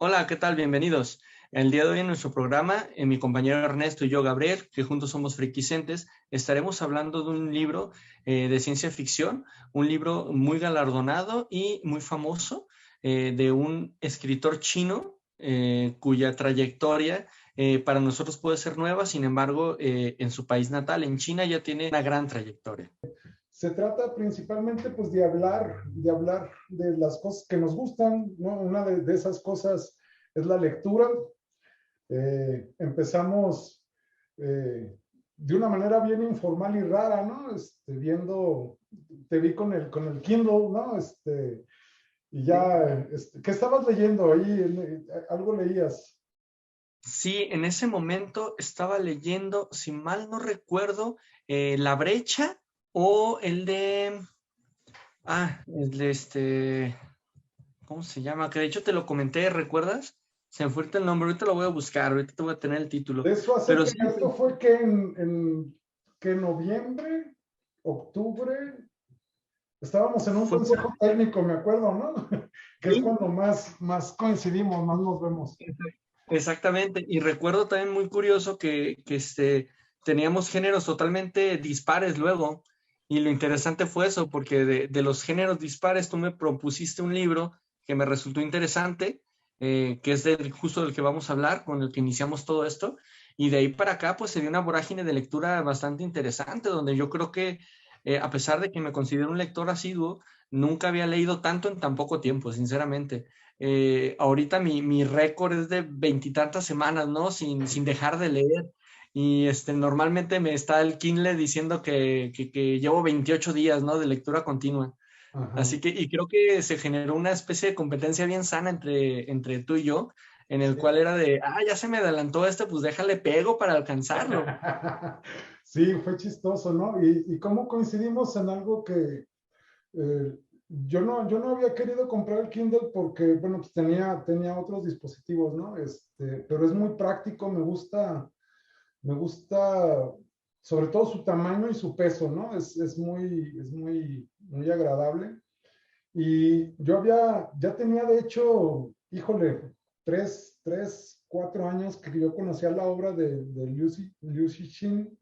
Hola, ¿qué tal? Bienvenidos. El día de hoy en nuestro programa, mi compañero Ernesto y yo, Gabriel, que juntos somos Friquicentes, estaremos hablando de un libro de ciencia ficción, un libro muy galardonado y muy famoso de un escritor chino cuya trayectoria para nosotros puede ser nueva, sin embargo, en su país natal, en China, ya tiene una gran trayectoria. Se trata principalmente pues de hablar de las cosas que nos gustan, ¿no? Una de esas cosas es la lectura. Empezamos de una manera bien informal y rara, ¿no? Te vi con el Kindle, ¿no? Y ya, ¿qué estabas leyendo ahí? ¿Algo leías? Sí, en ese momento estaba leyendo, si mal no recuerdo, La Brecha o ¿cómo se llama? Que de hecho te lo comenté, ¿recuerdas? Se me fue ahorita el nombre, ahorita lo voy a buscar, ahorita te voy a tener el título. De eso Pero acerca, sí, esto fue que que noviembre, octubre, estábamos en un fue por... consejo técnico, me acuerdo, ¿no? Que es Sí, cuando más coincidimos, más nos vemos. exactamente. Y recuerdo también muy curioso que teníamos géneros totalmente dispares luego. Y lo interesante fue eso, porque de los géneros dispares tú me propusiste un libro que me resultó interesante, que es justo del que vamos a hablar, con el que iniciamos todo esto. Y de ahí para acá, pues se dio una vorágine de lectura bastante interesante, donde yo creo que, a pesar de que me considero un lector asiduo, nunca había leído tanto en tan poco tiempo, sinceramente. Ahorita mi récord es de veintitantas semanas, ¿no? Sin dejar de leer. Y normalmente me está el Kindle diciendo que llevo 28 días, ¿no? De lectura continua. Ajá. Así que, y creo que se generó una especie de competencia bien sana entre tú y yo, en el Sí. cual era ya se me adelantó pues déjale pego para alcanzarlo. Sí, fue chistoso, ¿no? Y cómo coincidimos en algo que yo no había querido comprar el Kindle porque, bueno, pues tenía otros dispositivos, ¿no? Pero es muy práctico, me gusta sobre todo su tamaño y su peso, ¿no? Muy agradable. Y ya tenía de hecho, híjole, 4 años que yo conocía la obra de Liu Cixin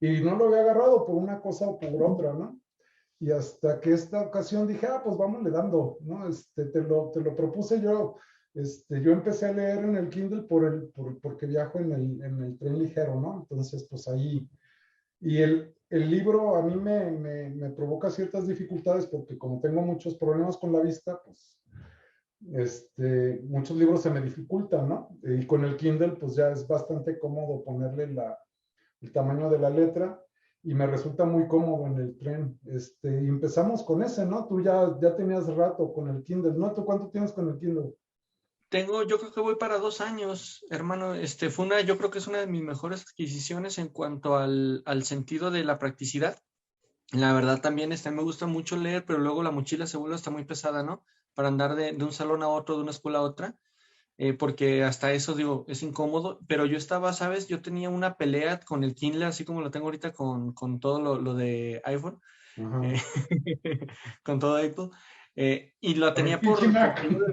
y no lo había agarrado por una cosa o por otra, ¿no? Y hasta que esta ocasión dije, pues vamos le dando, ¿no? Te lo propuse yo. Yo empecé a leer en el Kindle porque viajo en el tren ligero, ¿no? Entonces, pues ahí. Y el libro a mí me provoca ciertas dificultades porque como tengo muchos problemas con la vista, pues muchos libros se me dificultan, ¿no? Y con el Kindle, pues ya es bastante cómodo ponerle el tamaño de la letra y me resulta muy cómodo en el tren. Y empezamos con ese, ¿no? Tú ya tenías rato con el Kindle, ¿no? ¿Tú cuánto tienes con el Kindle? Yo creo que voy para 2 años, hermano. Yo creo que es una de mis mejores adquisiciones en cuanto al sentido de la practicidad. La verdad también me gusta mucho leer, pero luego la mochila se vuelve hasta muy pesada, ¿no? Para andar de un salón a otro, de una escuela a otra, porque hasta eso, digo, es incómodo. Pero yo estaba, ¿sabes? Yo tenía una pelea con el Kindle, así como lo tengo ahorita con todo lo de iPhone, Ajá. eh, con todo Apple, y lo Con el tenía pinche por Mac. aquello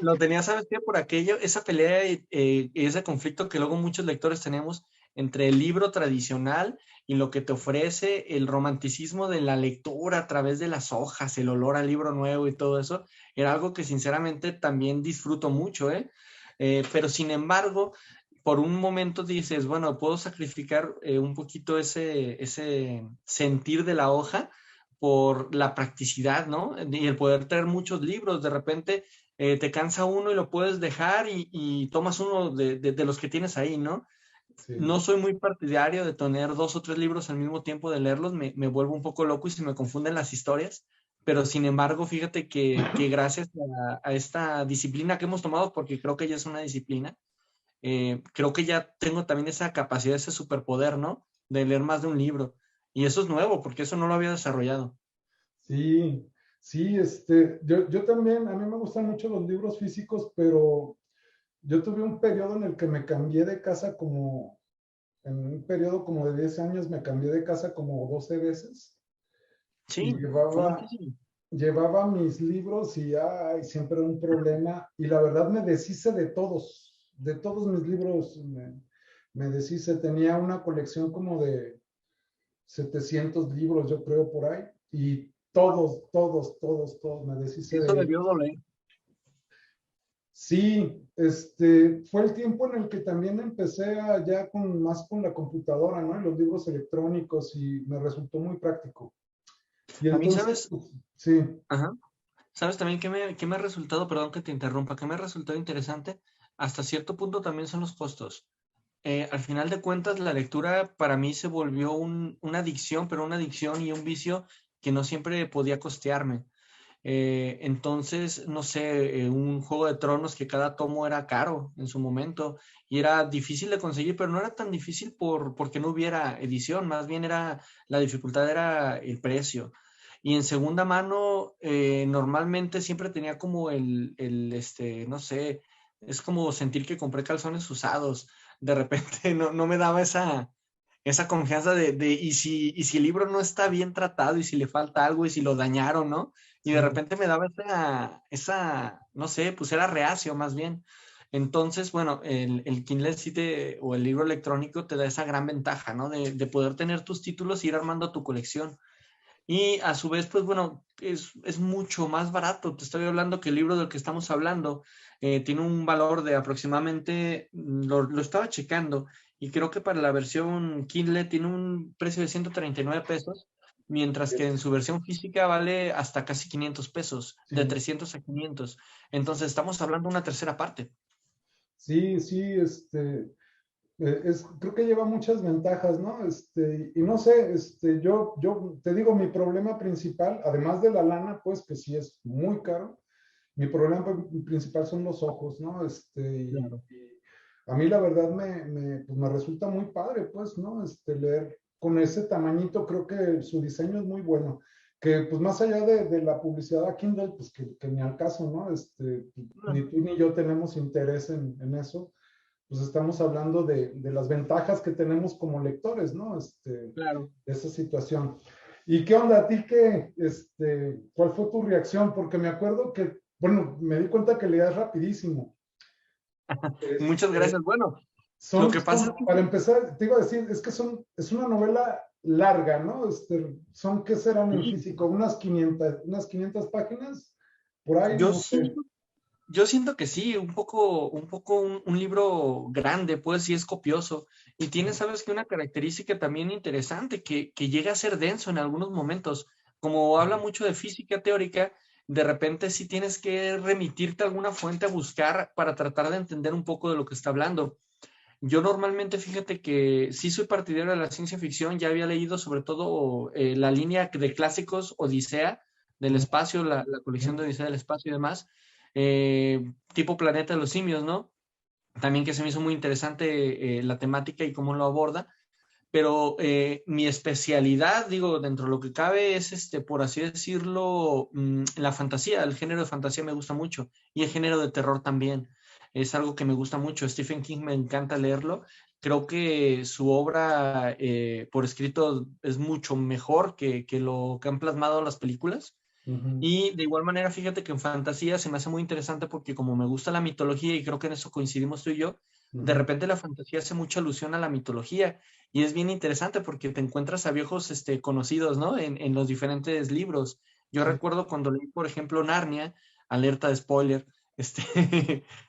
lo tenía, ¿sabes qué? Por aquello, esa pelea y ese conflicto que luego muchos lectores tenemos entre el libro tradicional y lo que te ofrece el romanticismo de la lectura a través de las hojas, el olor al libro nuevo y todo eso, era algo que sinceramente también disfruto mucho, ¿eh? Pero sin embargo, por un momento dices, bueno, puedo sacrificar un poquito ese sentir de la hoja por la practicidad, ¿no? Y el poder traer muchos libros, de repente te cansa uno y lo puedes dejar y tomas uno de los que tienes ahí, ¿no? Sí. No soy muy partidario de tener 2 o 3 libros al mismo tiempo de leerlos, me vuelvo un poco loco y se me confunden las historias, pero sin embargo, fíjate que gracias a esta disciplina que hemos tomado, porque creo que ya es una disciplina, creo que ya tengo también esa capacidad, ese superpoder, ¿no? De leer más de un libro. Y eso es nuevo, porque eso no lo había desarrollado. Sí, sí, yo también, a mí me gustan mucho los libros físicos, pero yo tuve un periodo en el que me cambié de casa en un periodo como de 10 años, me cambié de casa como 12 veces y Sí, fue llevaba, muchísimo. llevaba mis libros y ay, siempre era un problema. Y la verdad me deshice de todos mis libros me deshice. Tenía una colección como de 700 libros, yo creo, por ahí. Y todos, me deshice Eso de debió ellos. doler. Sí, fue el tiempo en el que también empecé ya más con la computadora, ¿no? Y los libros electrónicos y me resultó muy práctico. Y A mí, entonces, ¿sabes? pues, sí, Ajá. ¿Sabes también qué me ha resultado, perdón que te interrumpa, qué me ha resultado interesante? Hasta cierto punto también son los costos. Al final de cuentas, la lectura para mí se volvió una adicción, pero una adicción y un vicio que no siempre podía costearme. Entonces, no sé, un Juego de Tronos que cada tomo era caro en su momento y era difícil de conseguir, pero no era tan difícil porque no hubiera edición, más bien la dificultad era el precio. Y en segunda mano, normalmente siempre tenía como no sé, es como sentir que compré calzones usados. De repente no me daba esa confianza y si el libro no está bien tratado y si le falta algo y si lo dañaron, ¿no? Y de sí, repente me daba no sé, pues era reacio más bien. Entonces, bueno, el Kindle o el libro electrónico te da esa gran ventaja, ¿no? De poder tener tus títulos y ir armando tu colección. Y a su vez, pues bueno, es mucho más barato. Te estoy hablando que el libro del que estamos hablando tiene un valor de aproximadamente, lo estaba checando, y creo que para la versión Kindle tiene un precio de 139 pesos, mientras que en su versión física vale hasta casi 500 pesos, de sí. 300 a 500. Entonces estamos hablando de una tercera parte. Sí, sí, creo que lleva muchas ventajas, ¿no? Y no sé, yo te digo, mi problema principal, además de la lana, pues que sí es muy caro, mi problema principal son los ojos, ¿no? Claro. Y a mí la verdad pues me resulta muy padre, pues, ¿no? Leer con ese tamañito, creo que su diseño es muy bueno. Que pues más allá de la publicidad a Kindle, pues que ni al caso, ¿no? Ni tú ni yo tenemos interés en eso, pues estamos hablando de las ventajas que tenemos como lectores, ¿no? Claro. Esa situación. ¿Y qué onda a ti? ¿Cuál fue tu reacción? Porque me acuerdo que, bueno, me di cuenta que leías rapidísimo. Muchas Este, gracias. Bueno, lo que pasa es para que empezar, te iba a decir, es que es una novela larga, ¿no? ¿Qué serán en sí, físico? Unas 500 páginas, por ahí, yo no sé. siento Yo siento que sí, un libro grande, pues sí es copioso. Y tiene, sabes que una característica también interesante, que llega a ser denso en algunos momentos. Como habla mucho de física teórica, de repente sí tienes que remitirte a alguna fuente a buscar para tratar de entender un poco de lo que está hablando. Yo normalmente, fíjate que sí soy partidario de la ciencia ficción, ya había leído sobre todo la línea de clásicos Odisea del espacio, la colección de Odisea del espacio y demás, tipo Planeta de los Simios, ¿no? También que se me hizo muy interesante la temática y cómo lo aborda, pero mi especialidad, digo, dentro de lo que cabe es, por así decirlo, la fantasía, el género de fantasía me gusta mucho y el género de terror también. Es algo que me gusta mucho. Stephen King me encanta leerlo. Creo que su obra por escrito es mucho mejor que lo que han plasmado las películas. Ujú, Y de igual manera, fíjate que en fantasía se me hace muy interesante porque como me gusta la mitología y creo que en eso coincidimos tú y yo, de ujú, repente la fantasía hace mucha alusión a la mitología y es bien interesante porque te encuentras a viejos conocidos, ¿no? En los diferentes libros. Yo sí, recuerdo cuando leí, por ejemplo, Narnia, alerta de spoiler,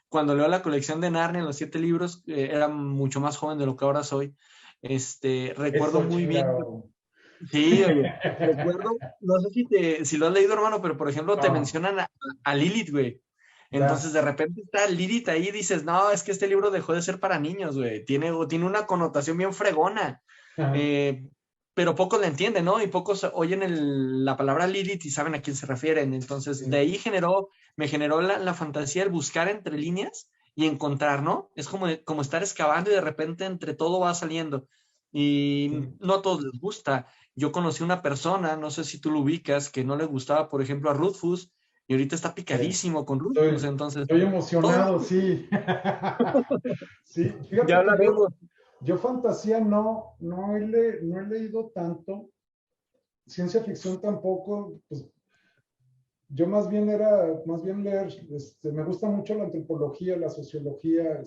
cuando leo la colección de Narnia, los 7 libros, era mucho más joven de lo que ahora soy. Recuerdo eso muy bien. chingado. Sí, oye, recuerdo, no sé si lo has leído, hermano, pero por ejemplo te No, mencionan a Lilith, güey. ya. Entonces de repente está Lilith ahí y dices, no, es que este libro dejó de ser para niños, güey. Tiene una connotación bien fregona. Ajá, Eh, pero pocos la entienden, ¿no? Y pocos oyen la palabra Lilith y saben a quién se refieren. Entonces de sí, ahí me generó la fantasía el buscar entre líneas y encontrar, ¿no? Es como estar excavando y de repente entre todo va saliendo. Y sí. no a todos les gusta. Yo conocí una persona, no sé si tú lo ubicas, que no le gustaba, por ejemplo, a Rufus, y ahorita está picadísimo con Rufus, entonces, Estoy todo, emocionado, sí. Sí, ya fíjate que hablaremos. yo fantasía no he leído tanto, ciencia ficción tampoco, pues yo más bien leer, me gusta mucho la antropología, la sociología,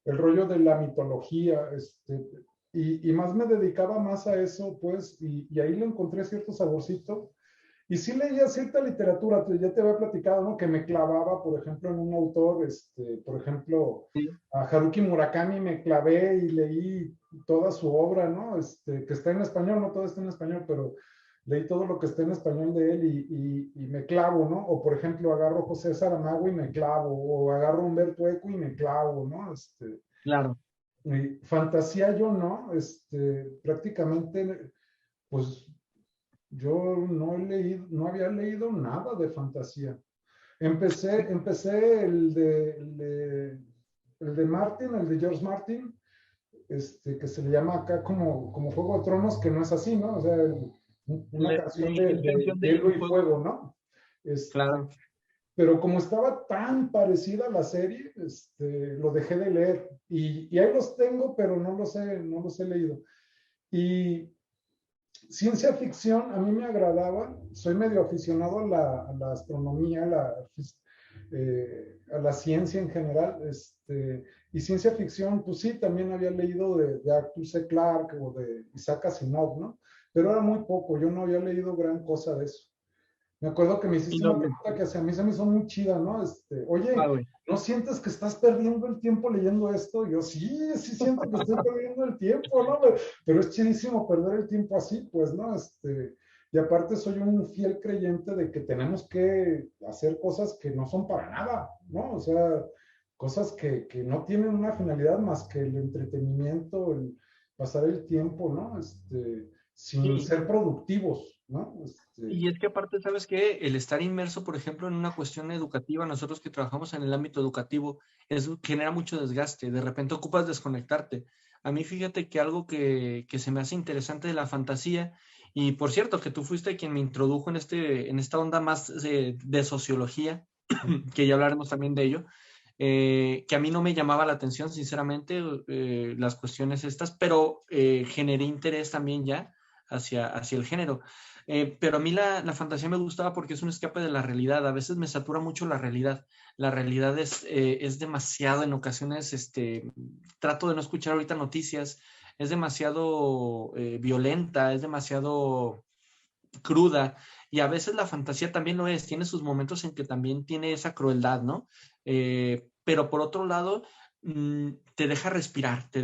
el rollo de la mitología, y más me dedicaba más a eso, pues, y ahí le encontré cierto saborcito. Y sí leía cierta literatura, ya te había platicado, ¿no? Que me clavaba, por ejemplo, en un autor, por ejemplo, Sí, a Haruki Murakami me clavé y leí toda su obra, ¿no? Que está en español, no todo está en español, pero leí todo lo que está en español de él y me clavo, ¿no? O por ejemplo, agarro José Saramago y me clavo, o agarro Humberto Eco y me clavo, ¿no? claro. Y fantasía yo no, prácticamente, pues yo no he leído, no había leído nada de fantasía. Empecé el de Martin, el de George Martin, que se le llama acá como Juego de Tronos, que no es así, ¿no? O sea, una canción de Canción hielo de y fuego, fuego, ¿no? claro. Pero como estaba tan parecida a la serie, lo dejé de leer. Y ahí los tengo, pero no los he leído. Y ciencia ficción a mí me agradaba, soy medio aficionado a la astronomía, a la ciencia en general, y ciencia ficción, pues sí, también había leído de Arthur C. Clarke o de Isaac Asimov, ¿no? Pero era muy poco, yo no había leído gran cosa de eso. Me acuerdo que me Y hiciste no, una pregunta que a mí se me hizo muy chida, ¿no? ah, Oye, güey. ¿no sientes que estás perdiendo el tiempo leyendo esto? Yo sí siento que estoy perdiendo el tiempo, ¿no? Pero es chidísimo perder el tiempo así, pues, ¿no? Y aparte soy un fiel creyente de que tenemos que hacer cosas que no son para nada, ¿no? O sea, cosas que no tienen una finalidad más que el entretenimiento, el pasar el tiempo, ¿no? Sin Sí, ser productivos, ¿no? y es que aparte, ¿sabes qué? El estar inmerso, por ejemplo, en una cuestión educativa, nosotros que trabajamos en el ámbito educativo, genera mucho desgaste. De repente ocupas desconectarte. A mí fíjate que algo que se me hace interesante de la fantasía, y por cierto, que tú fuiste quien me introdujo en esta onda más de sociología, que ya hablaremos también de ello, que a mí no me llamaba la atención, sinceramente, las cuestiones estas, pero generé interés también ya hacia el género. Pero a mí la fantasía me gustaba porque es un escape de la realidad. A veces me satura mucho la realidad. La realidad es demasiado, en ocasiones, trato de no escuchar ahorita noticias, es demasiado violenta, es demasiado cruda. Y a veces la fantasía también lo es, tiene sus momentos en que también tiene esa crueldad, ¿no? Pero por otro lado, te deja respirar, te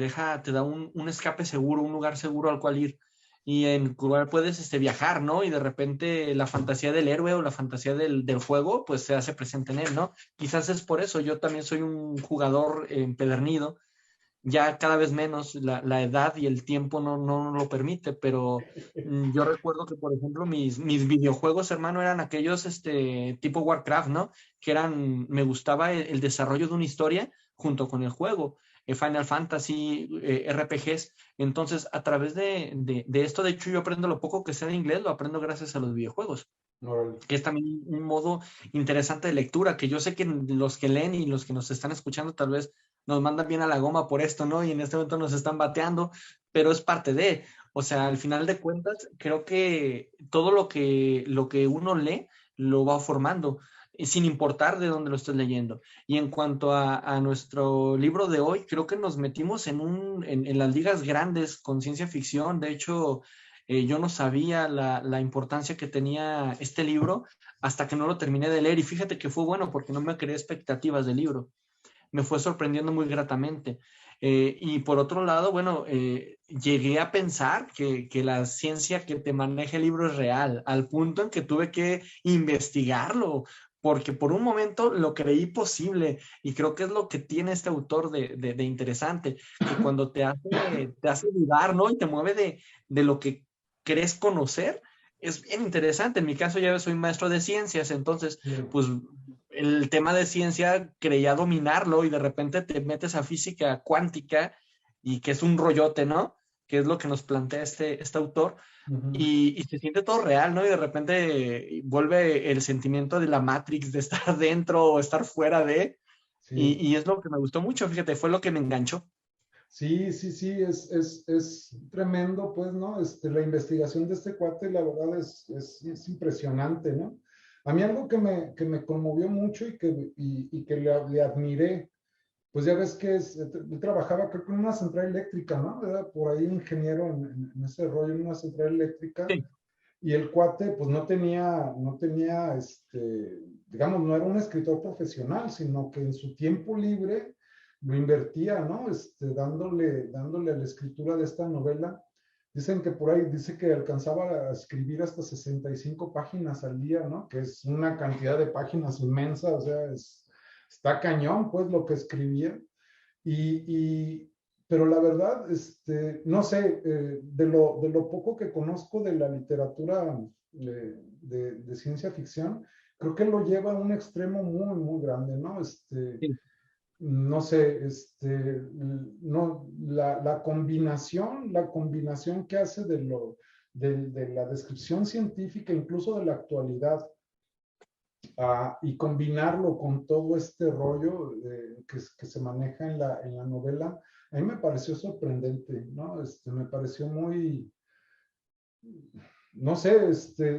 da un escape seguro, un lugar seguro al cual ir y en cual puedes viajar, ¿no? Y de repente la fantasía del héroe o la fantasía del juego, pues se hace presente en él, ¿no? Quizás es por eso, yo también soy un jugador empedernido, ya cada vez menos la edad y el tiempo no lo permite, pero yo recuerdo que, por ejemplo, mis videojuegos, hermano, eran aquellos tipo Warcraft, ¿no? Que me gustaba el desarrollo de una historia junto con el juego, Final Fantasy, RPGs. Entonces, a través de esto, de hecho, yo aprendo lo poco que sé de inglés, lo aprendo gracias a los videojuegos, Órale. que es también un modo interesante de lectura, que yo sé que los que leen y los que nos están escuchando tal vez nos mandan bien a la goma por esto, ¿no? Y en este momento nos están bateando, pero es parte de, o sea, al final de cuentas, creo que todo lo que uno lee lo va formando, sin importar de dónde lo estés leyendo. Y en cuanto a nuestro libro de hoy, creo que nos metimos en las ligas grandes con ciencia ficción. De hecho, yo no sabía la importancia que tenía este libro hasta que no lo terminé de leer y fíjate que fue bueno porque no me creé expectativas del libro, me fue sorprendiendo muy gratamente. Y por otro lado, bueno, llegué a pensar que la ciencia que te maneja el libro es real, al punto en que tuve que investigarlo, porque por un momento lo creí posible y creo que es lo que tiene este autor de interesante, que cuando te hace dudar, ¿no? Y te mueve de lo que crees conocer, es bien interesante. En mi caso ya soy maestro de ciencias, entonces, pues el tema de ciencia creía dominarlo y de repente te metes a física cuántica y que es un rollote, ¿no? Que es lo que nos plantea este autor Ujú. y se siente todo real, ¿no? Y de repente vuelve el sentimiento de la Matrix, de estar dentro o estar fuera de, Sí, y es lo que me gustó mucho, fíjate, fue lo que me enganchó. sí, es tremendo, pues, ¿no? La investigación de este cuate, la verdad, es impresionante, ¿no? A mí algo que me conmovió mucho y que le admiré, pues ya ves que él trabajaba creo que en una central eléctrica, ¿no? Era por ahí ingeniero en ese rollo, en una central eléctrica, Sí, y el cuate pues digamos, no era un escritor profesional, sino que en su tiempo libre lo invertía, ¿no? Dándole a la escritura de esta novela. Dicen que por ahí, dice que alcanzaba a escribir hasta 65 páginas al día, ¿no? Que es una cantidad de páginas inmensa, o sea, está cañón, pues, lo que escribía. Pero la verdad, no sé, de lo poco que conozco de la literatura de ciencia ficción, creo que lo lleva a un extremo muy, muy grande, ¿no? sí. No sé, no, la combinación que hace de la descripción científica, incluso de la actualidad, y combinarlo con todo este rollo que se maneja en la novela, a mí me pareció sorprendente, ¿no? Me pareció muy, no sé,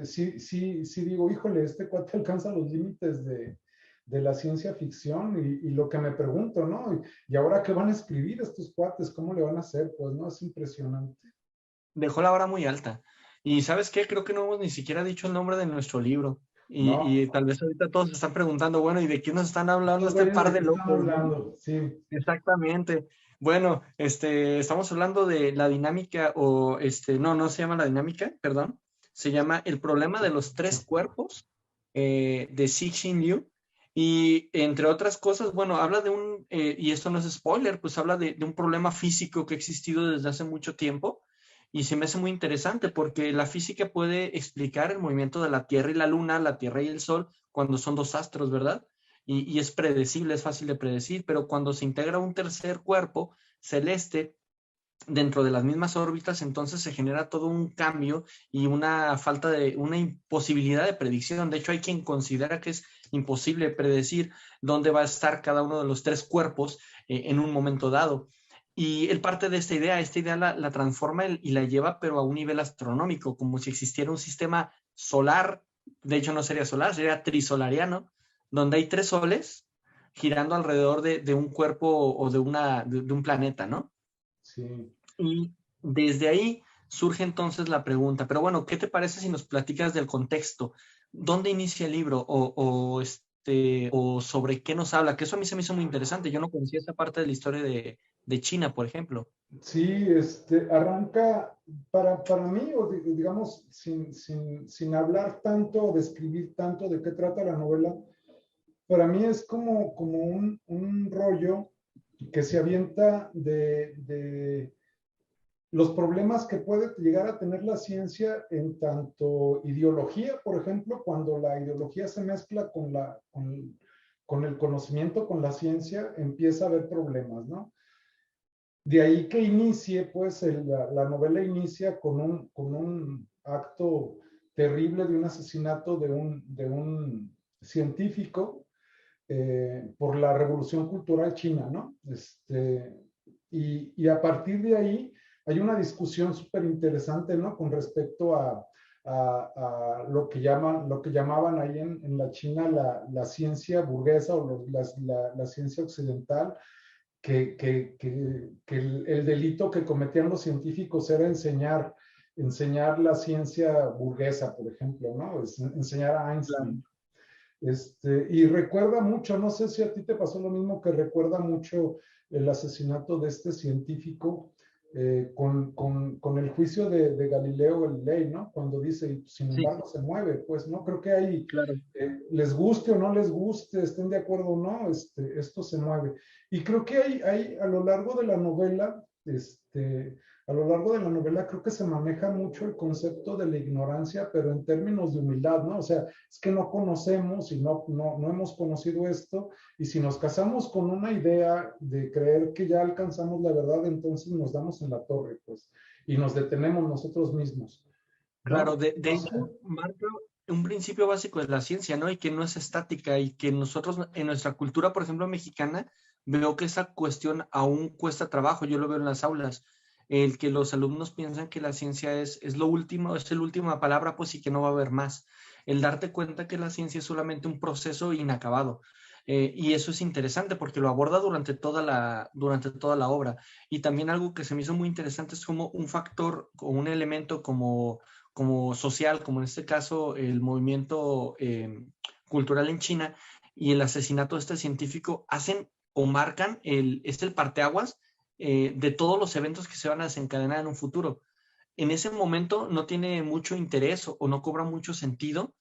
sí, sí, sí digo, híjole, este cuate alcanza los límites de la ciencia ficción y lo que me pregunto, ¿no? Y ahora qué van a escribir estos cuates, ¿cómo le van a hacer? Pues no, es impresionante. Dejó la vara muy alta. Y ¿sabes qué? Creo que no hemos ni siquiera dicho el nombre de nuestro libro. No, Y tal vez ahorita todos se están preguntando, bueno, ¿y de qué nos están hablando estos este güeyes par de de qué están locos, no? hablando, sí, Exactamente. Bueno, estamos hablando de la dinámica, o no, no se llama la dinámica, perdón. Se llama El problema de los tres cuerpos, de Cixin Liu. Y entre otras cosas, bueno, habla de y esto no es spoiler, pues habla de un problema físico que ha existido desde hace mucho tiempo. Y se me hace muy interesante porque la física puede explicar el movimiento de la Tierra y la Luna, la Tierra y el Sol, cuando son dos astros, ¿verdad? Y es predecible, es fácil de predecir, pero cuando se integra un tercer cuerpo celeste dentro de las mismas órbitas, entonces se genera todo un cambio y una imposibilidad de predicción. De hecho, hay quien considera que es imposible predecir dónde va a estar cada uno de los tres cuerpos en un momento dado. Y él parte de esta idea la transforma y la lleva, pero a un nivel astronómico, como si existiera un sistema solar, de hecho no sería solar, sería trisolariano, donde hay tres soles girando alrededor de un cuerpo o de un planeta, ¿no? sí. Y desde ahí surge entonces la pregunta, pero bueno, ¿qué te parece si nos platicas del contexto? ¿Dónde inicia el libro? O sobre qué nos habla? Que eso a mí se me hizo muy interesante. Yo no conocía esa parte de la historia de China, por ejemplo. Sí, arranca para mí, o digamos, sin hablar tanto o describir tanto de qué trata la novela, para mí es como un rollo que se avienta de los problemas que puede llegar a tener la ciencia en tanto ideología, por ejemplo, cuando la ideología se mezcla con el conocimiento, con la ciencia, empieza a haber problemas, ¿no? De ahí que inicie, pues la novela inicia con un acto terrible de un asesinato de un científico por la Revolución Cultural China, ¿no? Y a partir de ahí hay una discusión súper interesante, ¿no? Con respecto a lo que llamaban ahí en la China la ciencia burguesa o la ciencia occidental, que el delito que cometían los científicos era enseñar la ciencia burguesa, por ejemplo, ¿no? Enseñar a Claro. Einstein. Y recuerda mucho, no sé si a ti te pasó lo mismo, que recuerda mucho el asesinato de este científico con el juicio de Galileo Galilei, ¿no? Cuando dice, sin Sí, embargo, se mueve, pues, ¿no? Creo que ahí, claro. les guste o no les guste, estén de acuerdo o no, esto se mueve. Y creo que hay a lo largo de la novela, creo que se maneja mucho el concepto de la ignorancia, pero en términos de humildad, ¿no? O sea, es que no conocemos y no hemos conocido esto, y si nos casamos con una idea de creer que ya alcanzamos la verdad, entonces nos damos en la torre, pues, y nos detenemos nosotros mismos, Claro, ¿no? de No sé. hecho, marca un principio básico de la ciencia, ¿no? Y que no es estática y que nosotros en nuestra cultura, por ejemplo, mexicana, veo que esa cuestión aún cuesta trabajo, yo lo veo en las aulas, el que los alumnos piensan que la ciencia es lo último, es la última palabra, pues y que no va a haber más. el darte cuenta que la ciencia es solamente un proceso inacabado. Y eso es interesante porque lo aborda durante toda la obra. Y también algo que se me hizo muy interesante es como un factor o un elemento como social, como en este caso el movimiento cultural en China y el asesinato de este científico hacen o marcan el parteaguas de todos los eventos que se van a desencadenar en un futuro. En ese momento no tiene mucho interés o no cobra mucho sentido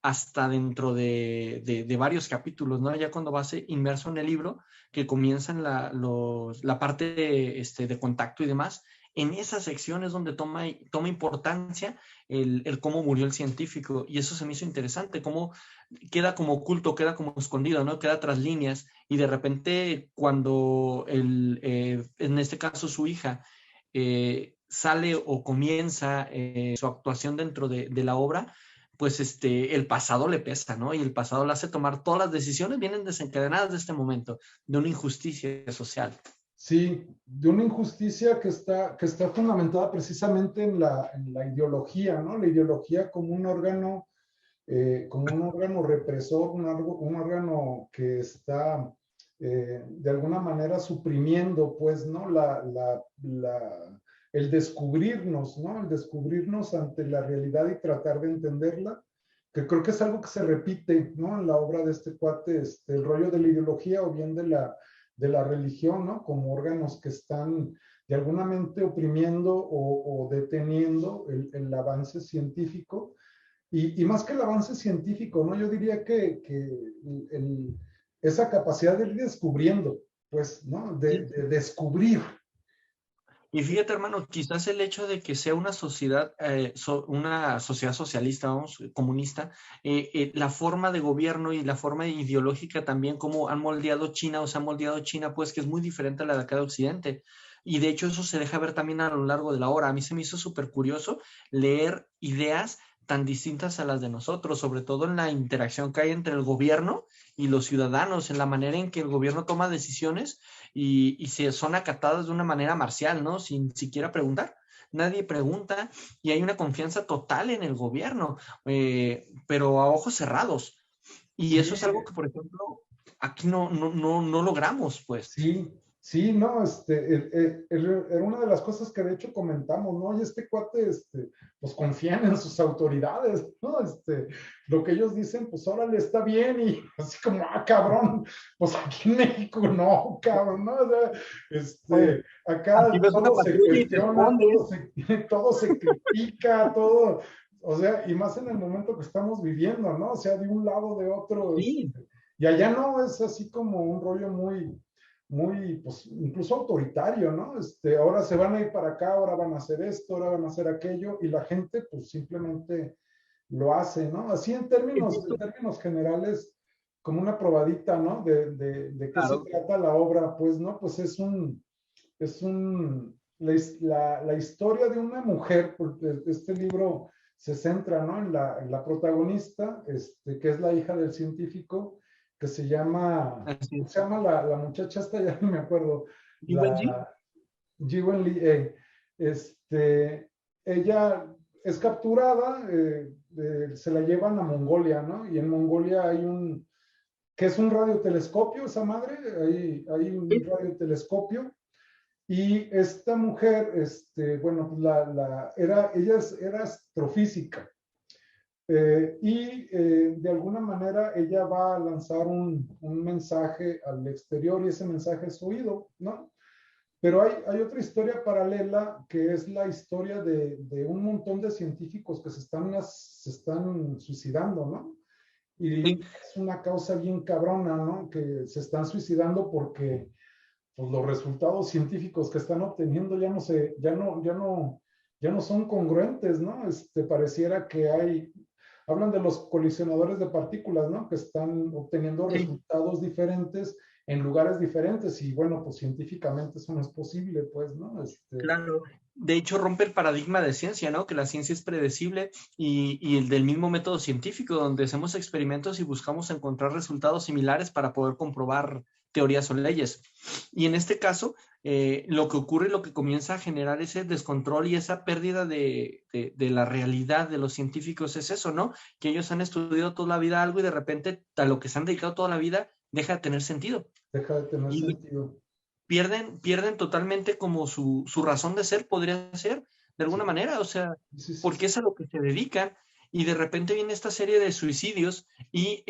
hasta dentro de varios capítulos, ¿no? Ya cuando vas inmerso en el libro, que comienzan la parte de contacto y demás, en esa sección es donde toma importancia el cómo murió el científico, y eso se me hizo interesante, cómo queda como oculto, queda como escondido, ¿no? Queda tras líneas, y de repente cuando en este caso su hija, sale o comienza su actuación dentro de la obra, pues el pasado le pesa, ¿no? Y el pasado le hace tomar todas las decisiones, vienen desencadenadas de este momento, de una injusticia social. Sí, de una injusticia que está fundamentada precisamente en la ideología, ¿no? La ideología como un órgano represor, un órgano que está de alguna manera suprimiendo, pues, ¿no? El descubrirnos, ¿no? El descubrirnos ante la realidad y tratar de entenderla, que creo que es algo que se repite, ¿no? En la obra de este cuate, el rollo de la ideología o bien de la religión, ¿no? Como órganos que están de alguna mente oprimiendo o deteniendo el avance científico. Y más que el avance científico, ¿no? Yo diría que esa capacidad de ir descubriendo, pues, ¿no? De descubrir. Y fíjate, hermano, quizás el hecho de que sea una sociedad socialista, vamos, comunista, la forma de gobierno y la forma ideológica también, como han moldeado China o se ha moldeado China, pues que es muy diferente a la de acá de Occidente. Y de hecho eso se deja ver también a lo largo de la obra. A mí se me hizo súper curioso leer ideas tan distintas a las de nosotros, sobre todo en la interacción que hay entre el gobierno y los ciudadanos, en la manera en que el gobierno toma decisiones y se son acatadas de una manera marcial, ¿no? Sin siquiera preguntar. Nadie pregunta y hay una confianza total en el gobierno, pero a ojos cerrados. Y Sí, eso es algo que, por ejemplo, aquí no logramos, pues. sí, sí, no, era una de las cosas que de hecho comentamos, ¿no? Y este cuate, pues confían en sus autoridades, ¿no? Lo que ellos dicen, pues órale, está bien, y así como, ah, cabrón, pues aquí en México no, cabrón, ¿no? O sea, Oye, aquí acá ves una todo se patrulla y te cuestiona, escondes. todo se critica, todo, o sea, y más en el momento que estamos viviendo, ¿no? O sea, de un lado, de otro, Sí, y allá no es así como un rollo muy, pues incluso autoritario, ¿no? Ahora se van a ir para acá, ahora van a hacer esto, ahora van a hacer aquello, y la gente pues simplemente lo hace, ¿no? Así en términos generales, como una probadita, ¿no? De qué se claro. trata la obra, pues, ¿no? Pues la historia de una mujer, porque este libro se centra, ¿no? En la protagonista, que es la hija del científico, que se llama, Así ¿cómo es. se llama la muchacha esta? Ya no me acuerdo. ¿Y Wendy? La Ji Wen Lee. Ella es capturada, se la llevan a Mongolia, ¿no? Y en Mongolia que es un radiotelescopio, esa madre, hay un radiotelescopio. Y esta mujer, bueno, pues era astrofísica. De alguna manera ella va a lanzar un mensaje al exterior y ese mensaje es oído, ¿no? Pero hay otra historia paralela que es la historia de un montón de científicos que se están suicidando, ¿no? Y Sí. es una causa bien cabrona, ¿no? Que se están suicidando porque pues, los resultados científicos que están obteniendo ya no son congruentes, ¿no? Pareciera que hablan de los colisionadores de partículas, ¿no? Que están obteniendo Sí. resultados diferentes en lugares diferentes y bueno, pues científicamente eso no es posible, pues, ¿no? Claro. De hecho, rompe el paradigma de ciencia, ¿no? Que la ciencia es predecible y el del mismo método científico, donde hacemos experimentos y buscamos encontrar resultados similares para poder comprobar teorías o leyes. Y en este caso, lo que ocurre, lo que comienza a generar ese descontrol y esa pérdida de la realidad de los científicos es eso, ¿no? Que ellos han estudiado toda la vida algo y de repente a lo que se han dedicado toda la vida deja de tener sentido. Deja de tener Y sentido. pierden totalmente como su razón de ser, podría ser, de alguna Sí, manera, o sea, sí, sí, porque sí. es a lo que se dedican y de repente viene esta serie de suicidios y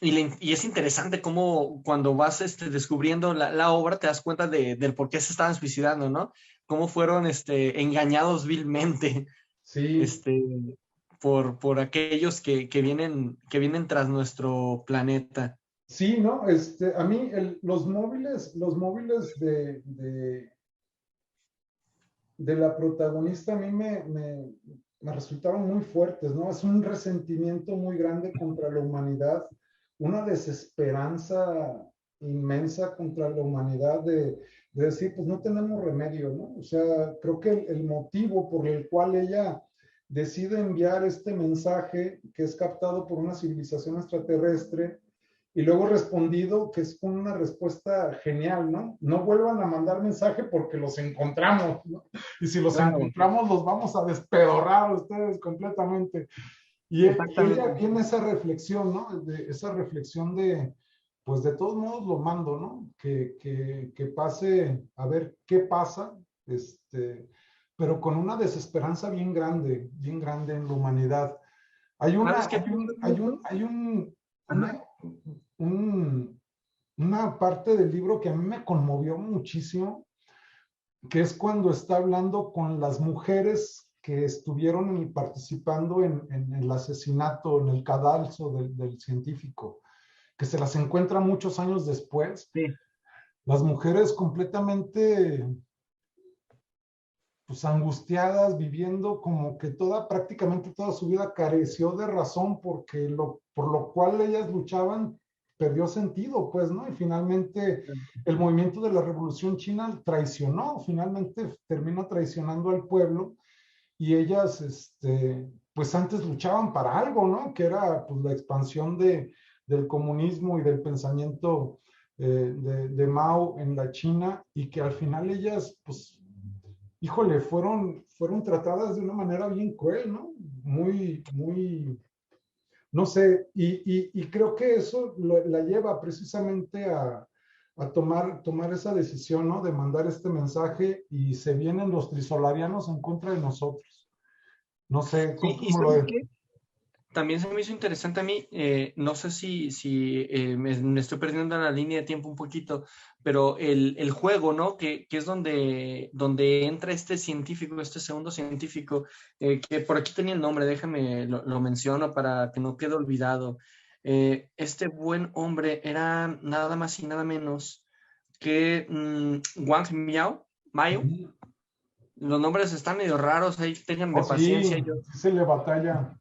es interesante cómo cuando vas descubriendo la obra te das cuenta del por qué se estaban suicidando, ¿no? Cómo fueron engañados vilmente Sí, este, por aquellos que vienen tras nuestro planeta. sí, ¿no? A mí los móviles de la protagonista a mí me resultaron muy fuertes, ¿no? Es un resentimiento muy grande contra la humanidad, una desesperanza inmensa contra la humanidad de decir, pues no tenemos remedio, ¿no? O sea, creo que el motivo por el cual ella decide enviar este mensaje que es captado por una civilización extraterrestre y luego respondido, que es con una respuesta genial, ¿no? No vuelvan a mandar mensaje porque los encontramos, ¿no? Y si los Claro, encontramos, los vamos a despedorrar a ustedes completamente. Y ella exactamente. tiene esa reflexión, ¿no? Esa reflexión pues de todos modos lo mando, ¿no? Que pase, a ver qué pasa, pero con una desesperanza bien grande en la humanidad. Hay una, ¿Sabes qué pienso mucho? hay Ajá. un, una parte del libro que a mí me conmovió muchísimo, que es cuando está hablando con las mujeres que estuvieron participando en el asesinato, en el cadalso del científico, que se las encuentra muchos años después. Sí, Las mujeres completamente pues angustiadas, viviendo como que prácticamente toda su vida careció de razón porque por lo cual ellas luchaban perdió sentido, pues, ¿no? Y finalmente el movimiento de la Revolución China traicionó, finalmente termina traicionando al pueblo y ellas, pues antes luchaban para algo, ¿no? Que era pues la expansión del comunismo y del pensamiento de Mao en la China y que al final ellas, pues híjole, fueron tratadas de una manera bien cruel, ¿no? Muy, no sé, y creo que eso la lleva precisamente a tomar esa decisión, ¿no? De mandar este mensaje y se vienen los trisolarianos en contra de nosotros. No sé, sí, y ¿cómo lo ¿sabes es? qué? También se me hizo interesante a mí, no sé si me estoy perdiendo la línea de tiempo un poquito, pero el juego, ¿no? Que es donde entra este científico, este segundo científico, que por aquí tenía el nombre, déjame, lo menciono para que no quede olvidado. Este buen hombre era nada más y nada menos que Wang Miao, Mayo. Ujú. Los nombres están medio raros, ahí Oh, ténganme sí, paciencia. Yo sí se le batalla.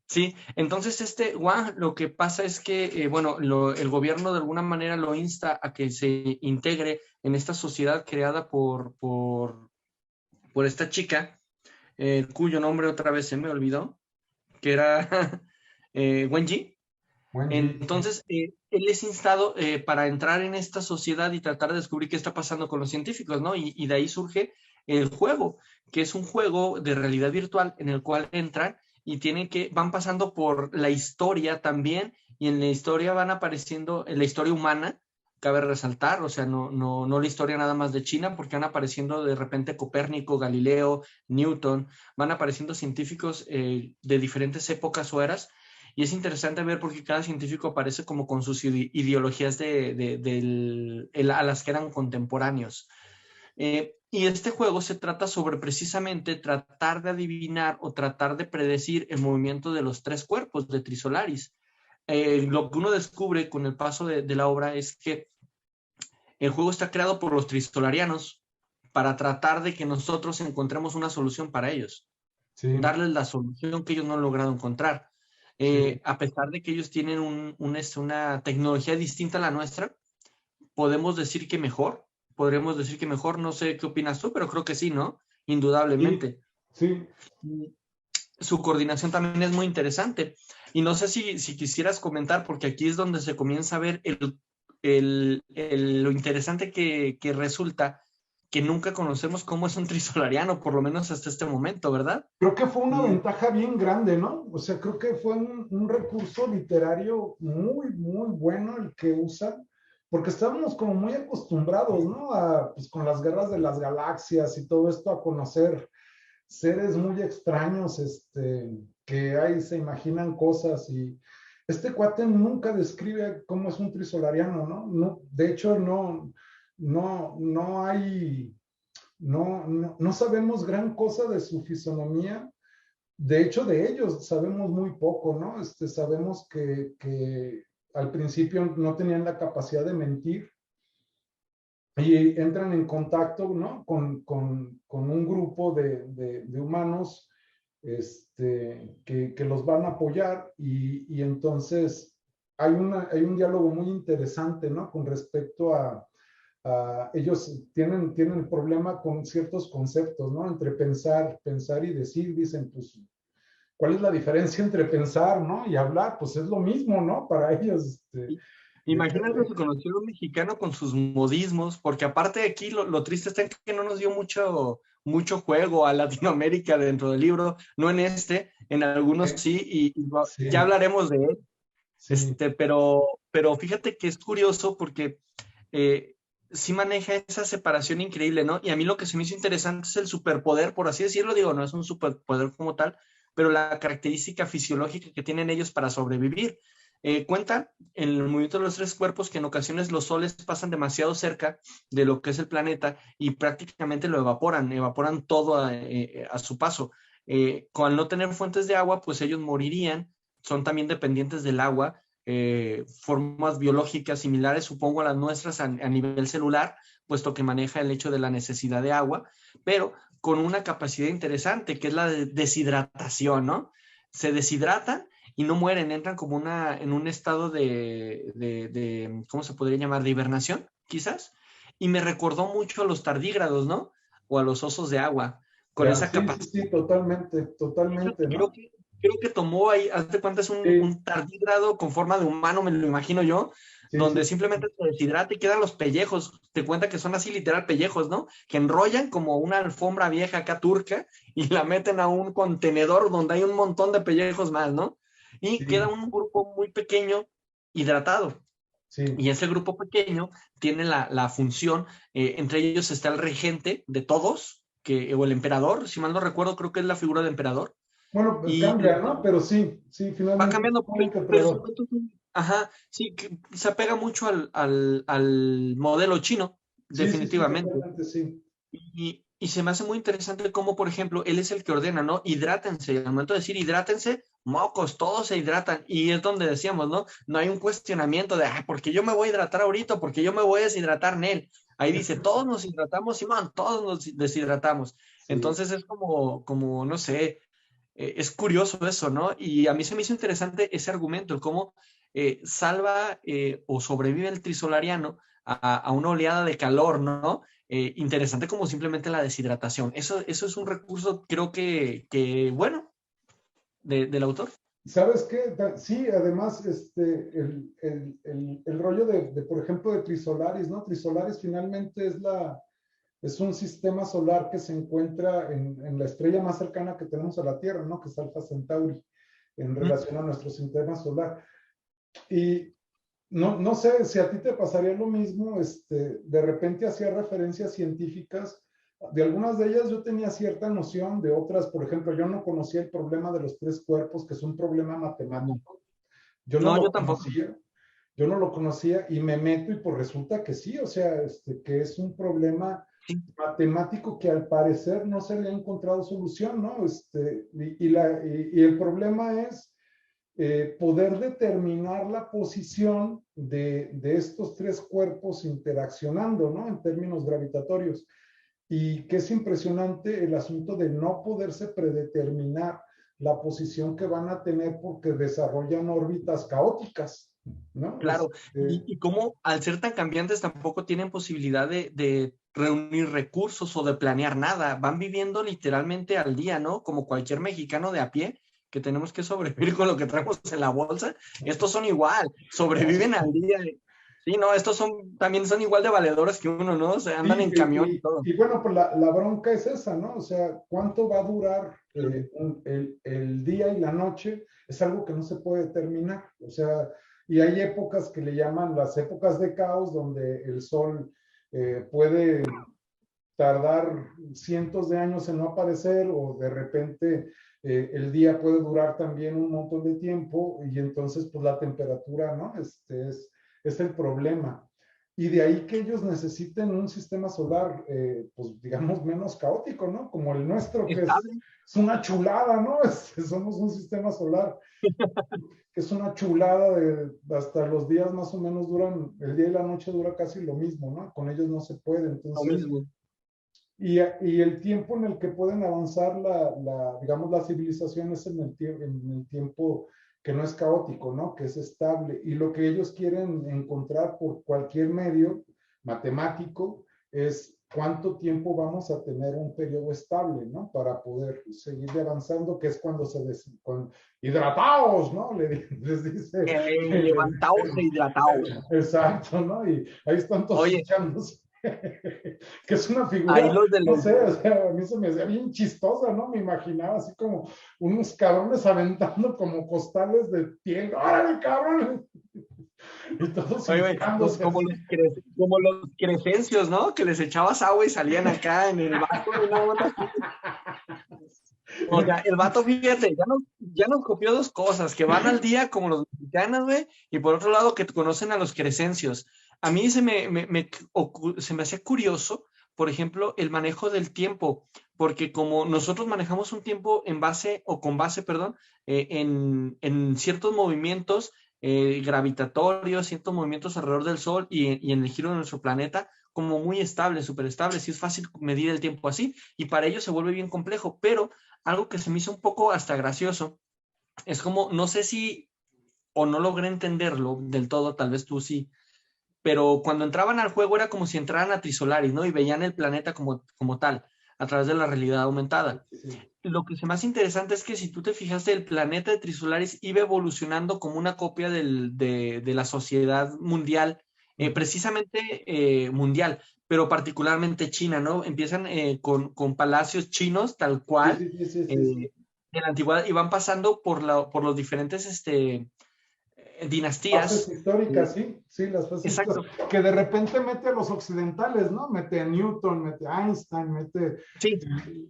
Sí, entonces Wang lo que pasa es que, bueno, el gobierno de alguna manera lo insta a que se integre en esta sociedad creada por esta chica, cuyo nombre otra vez se me olvidó, que era Wenji. Wenji, sí. Entonces, él es instado para entrar en esta sociedad y tratar de descubrir qué está pasando con los científicos, ¿no? Y de ahí surge el juego, que es un juego de realidad virtual en el cual entran y van pasando por la historia también, y en la historia van apareciendo, en la historia humana, cabe resaltar, o sea, no la historia nada más de China, porque van apareciendo de repente Copérnico, Galileo, Newton, van apareciendo científicos de diferentes épocas o eras, y es interesante ver porque cada científico aparece como con sus ideologías a las que eran contemporáneos. Y este juego se trata sobre precisamente tratar de adivinar o tratar de predecir el movimiento de los tres cuerpos de Trisolaris. Lo que uno descubre con el paso de la obra es que el juego está creado por los trisolarianos para tratar de que nosotros encontremos una solución para ellos, Sí, darles la solución que ellos no han logrado encontrar. sí. A pesar de que ellos tienen una tecnología distinta a la nuestra, podremos decir que mejor, no sé qué opinas tú, pero creo que sí, ¿no? Sí, Indudablemente. sí. Su coordinación también es muy interesante. Y no sé si quisieras comentar, porque aquí es donde se comienza a ver lo interesante que resulta que nunca conocemos cómo es un trisolariano, por lo menos hasta este momento, ¿verdad? Creo que fue una Mm, ventaja bien grande, ¿no? O sea, creo que fue un recurso literario muy, muy bueno el que usan, porque estábamos como muy acostumbrados, ¿no? Pues con las guerras de las galaxias y todo esto, a conocer seres muy extraños, que ahí se imaginan cosas y este cuate nunca describe cómo es un trisolariano, ¿no? No, de hecho, no hay, no sabemos gran cosa de su fisonomía. De hecho, de ellos sabemos muy poco, ¿no? Sabemos que al principio no tenían la capacidad de mentir y entran en contacto, ¿no? Con un grupo de humanos que los van a apoyar y entonces hay un diálogo muy interesante, ¿no? Con respecto a ellos tienen el problema con ciertos conceptos, ¿no? Entre pensar y decir, dicen, pues, ¿cuál es la diferencia entre pensar, ¿no? Y hablar? Pues es lo mismo, ¿no? Para ellos, i- Imagínate depende. si conocer un mexicano con sus modismos, porque aparte de aquí lo triste está en que no nos dio mucho juego a Latinoamérica dentro del libro, no en este, en algunos sí, ya Sí, hablaremos de él. sí, Pero fíjate que es curioso porque eh, sí maneja esa separación increíble, ¿no? Y a mí lo que se me hizo interesante es el superpoder, por así decirlo, digo, no es un superpoder como tal, pero la característica fisiológica que tienen ellos para sobrevivir. Cuentan en el movimiento de los tres cuerpos que en ocasiones los soles pasan demasiado cerca de lo que es el planeta y prácticamente lo evaporan todo a su paso. Al no tener fuentes de agua, pues ellos morirían, son también dependientes del agua, formas biológicas similares, supongo, a las nuestras a nivel celular, puesto que maneja el hecho de la necesidad de agua, pero con una capacidad interesante, que es la de deshidratación, ¿no? Se deshidratan y no mueren, entran como en un estado ¿cómo se podría llamar? De hibernación, quizás. Y me recordó mucho a los tardígrados, ¿no? O a los osos de agua, con ya, esa sí, sí, capacidad. sí, totalmente, totalmente, Creo ¿no? que, creo que tomó ahí, hazte cuenta, es Sí, un tardígrado con forma de humano, me lo imagino yo, sí, sí, donde simplemente se deshidrata y quedan los pellejos. Te cuenta que son así literal pellejos, ¿no? Que enrollan como una alfombra vieja acá turca y la meten a un contenedor donde hay un montón de pellejos más, ¿no? Y queda sí, un grupo muy pequeño hidratado. sí. Y ese grupo pequeño tiene la función, entre ellos está el regente de todos, o el emperador, si mal no recuerdo, creo que es la figura de emperador. Bueno, pues Y cambia, ¿no? Pero sí, sí, va finalmente es cambiando, un pero interpretador. ajá, sí, que se apega mucho al modelo chino, Sí, sí, sí, definitivamente. totalmente, sí. Y se me hace muy interesante cómo, por ejemplo, él es el que ordena, ¿no? Hidrátense. Al momento de decir hidrátense, mocos, todos se hidratan. Y es donde decíamos, ¿no? No hay un cuestionamiento de, ¿por qué yo me voy a hidratar ahorita? ¿Por qué yo me voy a deshidratar, Nel? Ahí dice, todos nos hidratamos, Simón, todos nos deshidratamos. Sí. Entonces es como, no sé, es curioso eso, ¿no? Y a mí se me hizo interesante ese argumento, el cómo salva o sobrevive el trisolariano a una oleada de calor, ¿no? Interesante como simplemente la deshidratación. Eso es un recurso, creo bueno, del autor. ¿Sabes qué? Sí, además, el rollo por ejemplo, de Trisolaris, ¿no? Trisolaris finalmente es un sistema solar que se encuentra en la estrella más cercana que tenemos a la Tierra, ¿no? Que es Alpha Centauri, en Mm. relación a nuestro sistema solar. Y no sé si a ti te pasaría lo mismo, de repente hacía referencias científicas, de algunas de ellas yo tenía cierta noción, de otras, por ejemplo, yo no conocía el problema de los tres cuerpos, que es un problema No, matemático, yo no no, lo yo tampoco. conocía, yo no lo conocía y me meto y pues resulta que sí, o sea, que es un problema Sí, matemático que al parecer no se le ha encontrado solución, ¿no? Y el problema es poder determinar la posición de estos tres cuerpos interaccionando, ¿no? En términos gravitatorios. Y que es impresionante el asunto de no poderse predeterminar la posición que van a tener porque desarrollan órbitas caóticas, ¿no? claro. Y cómo al ser tan cambiantes tampoco tienen posibilidad de reunir recursos o de planear nada. Van viviendo literalmente al día, ¿no? Como cualquier mexicano de a pie que tenemos que sobrevivir con lo que traemos en la bolsa. Estos son igual, sobreviven al día. Sí, no, estos también son igual de valedores que uno, ¿no? O sea, Sí, andan en camión y todo. y bueno, pues la bronca es esa, ¿no? O sea, ¿cuánto va a durar el día y la noche? Es algo que no se puede determinar. O sea, y hay épocas que le llaman las épocas de caos, donde el sol puede tardar cientos de años en no aparecer o de repente el día puede durar también un montón de tiempo y entonces pues la temperatura, ¿no? Es el problema. Y de ahí que ellos necesiten un sistema solar, pues digamos, menos caótico, ¿no? Como el nuestro, que Estable. es una chulada, ¿no? Somos un sistema solar que es una chulada hasta los días más o menos duran, el día y la noche dura casi lo mismo, ¿no? Con ellos no se puede, Lo entonces mismo. y el tiempo en el que pueden avanzar digamos, las civilizaciones en el tiempo que no es caótico, ¿no? Que es estable. Y lo que ellos quieren encontrar por cualquier medio matemático es cuánto tiempo vamos a tener un periodo estable, ¿no? Para poder seguir avanzando, que es cuando hidrataos, ¿no? Les dice. Levantaos e hidrataos. Exacto, ¿no? Y ahí están todos Oye, echándose. Que es una ahí figura, los de no los... sé, o sea, a mí se me hacía bien chistosa, ¿no? Me imaginaba así como unos cabrones aventando como costales de piel, ¡órale, cabrón! Y todos Oye, güey, inflándose como así. como los crecencios, ¿no? Que les echabas agua y salían acá en el vaso, una onda así. O sea, el vato, fíjate, ya nos copió dos cosas, que van al día como los mexicanos, güey, y por otro lado que conocen a los crecencios. A mí se me hacía curioso, por ejemplo, el manejo del tiempo, porque como nosotros manejamos un tiempo en base, o con base, perdón, en ciertos movimientos gravitatorios, ciertos movimientos alrededor del Sol y en el giro de nuestro planeta, como muy estable, súper estable, sí es fácil medir el tiempo así, y para ellos se vuelve bien complejo, pero algo que se me hizo un poco hasta gracioso. Es como, no sé si, o no logré entenderlo del todo, tal vez tú sí, pero cuando entraban al juego era como si entraran a Trisolaris, ¿no? Y veían el planeta como tal, a través de la realidad aumentada. Sí, Lo que es más interesante es que si tú te fijaste, el planeta de Trisolaris iba evolucionando como una copia de la sociedad mundial, precisamente mundial, pero particularmente China, ¿no? Empiezan con palacios chinos, tal sí, cual, sí, sí, sí, sí, sí. de la antigüedad, y van pasando por los diferentes Fases dinastías. históricas, sí, sí, las fases históricas, Exacto, que de repente mete a los occidentales, ¿no? Mete a Newton, mete a Einstein, mete sí,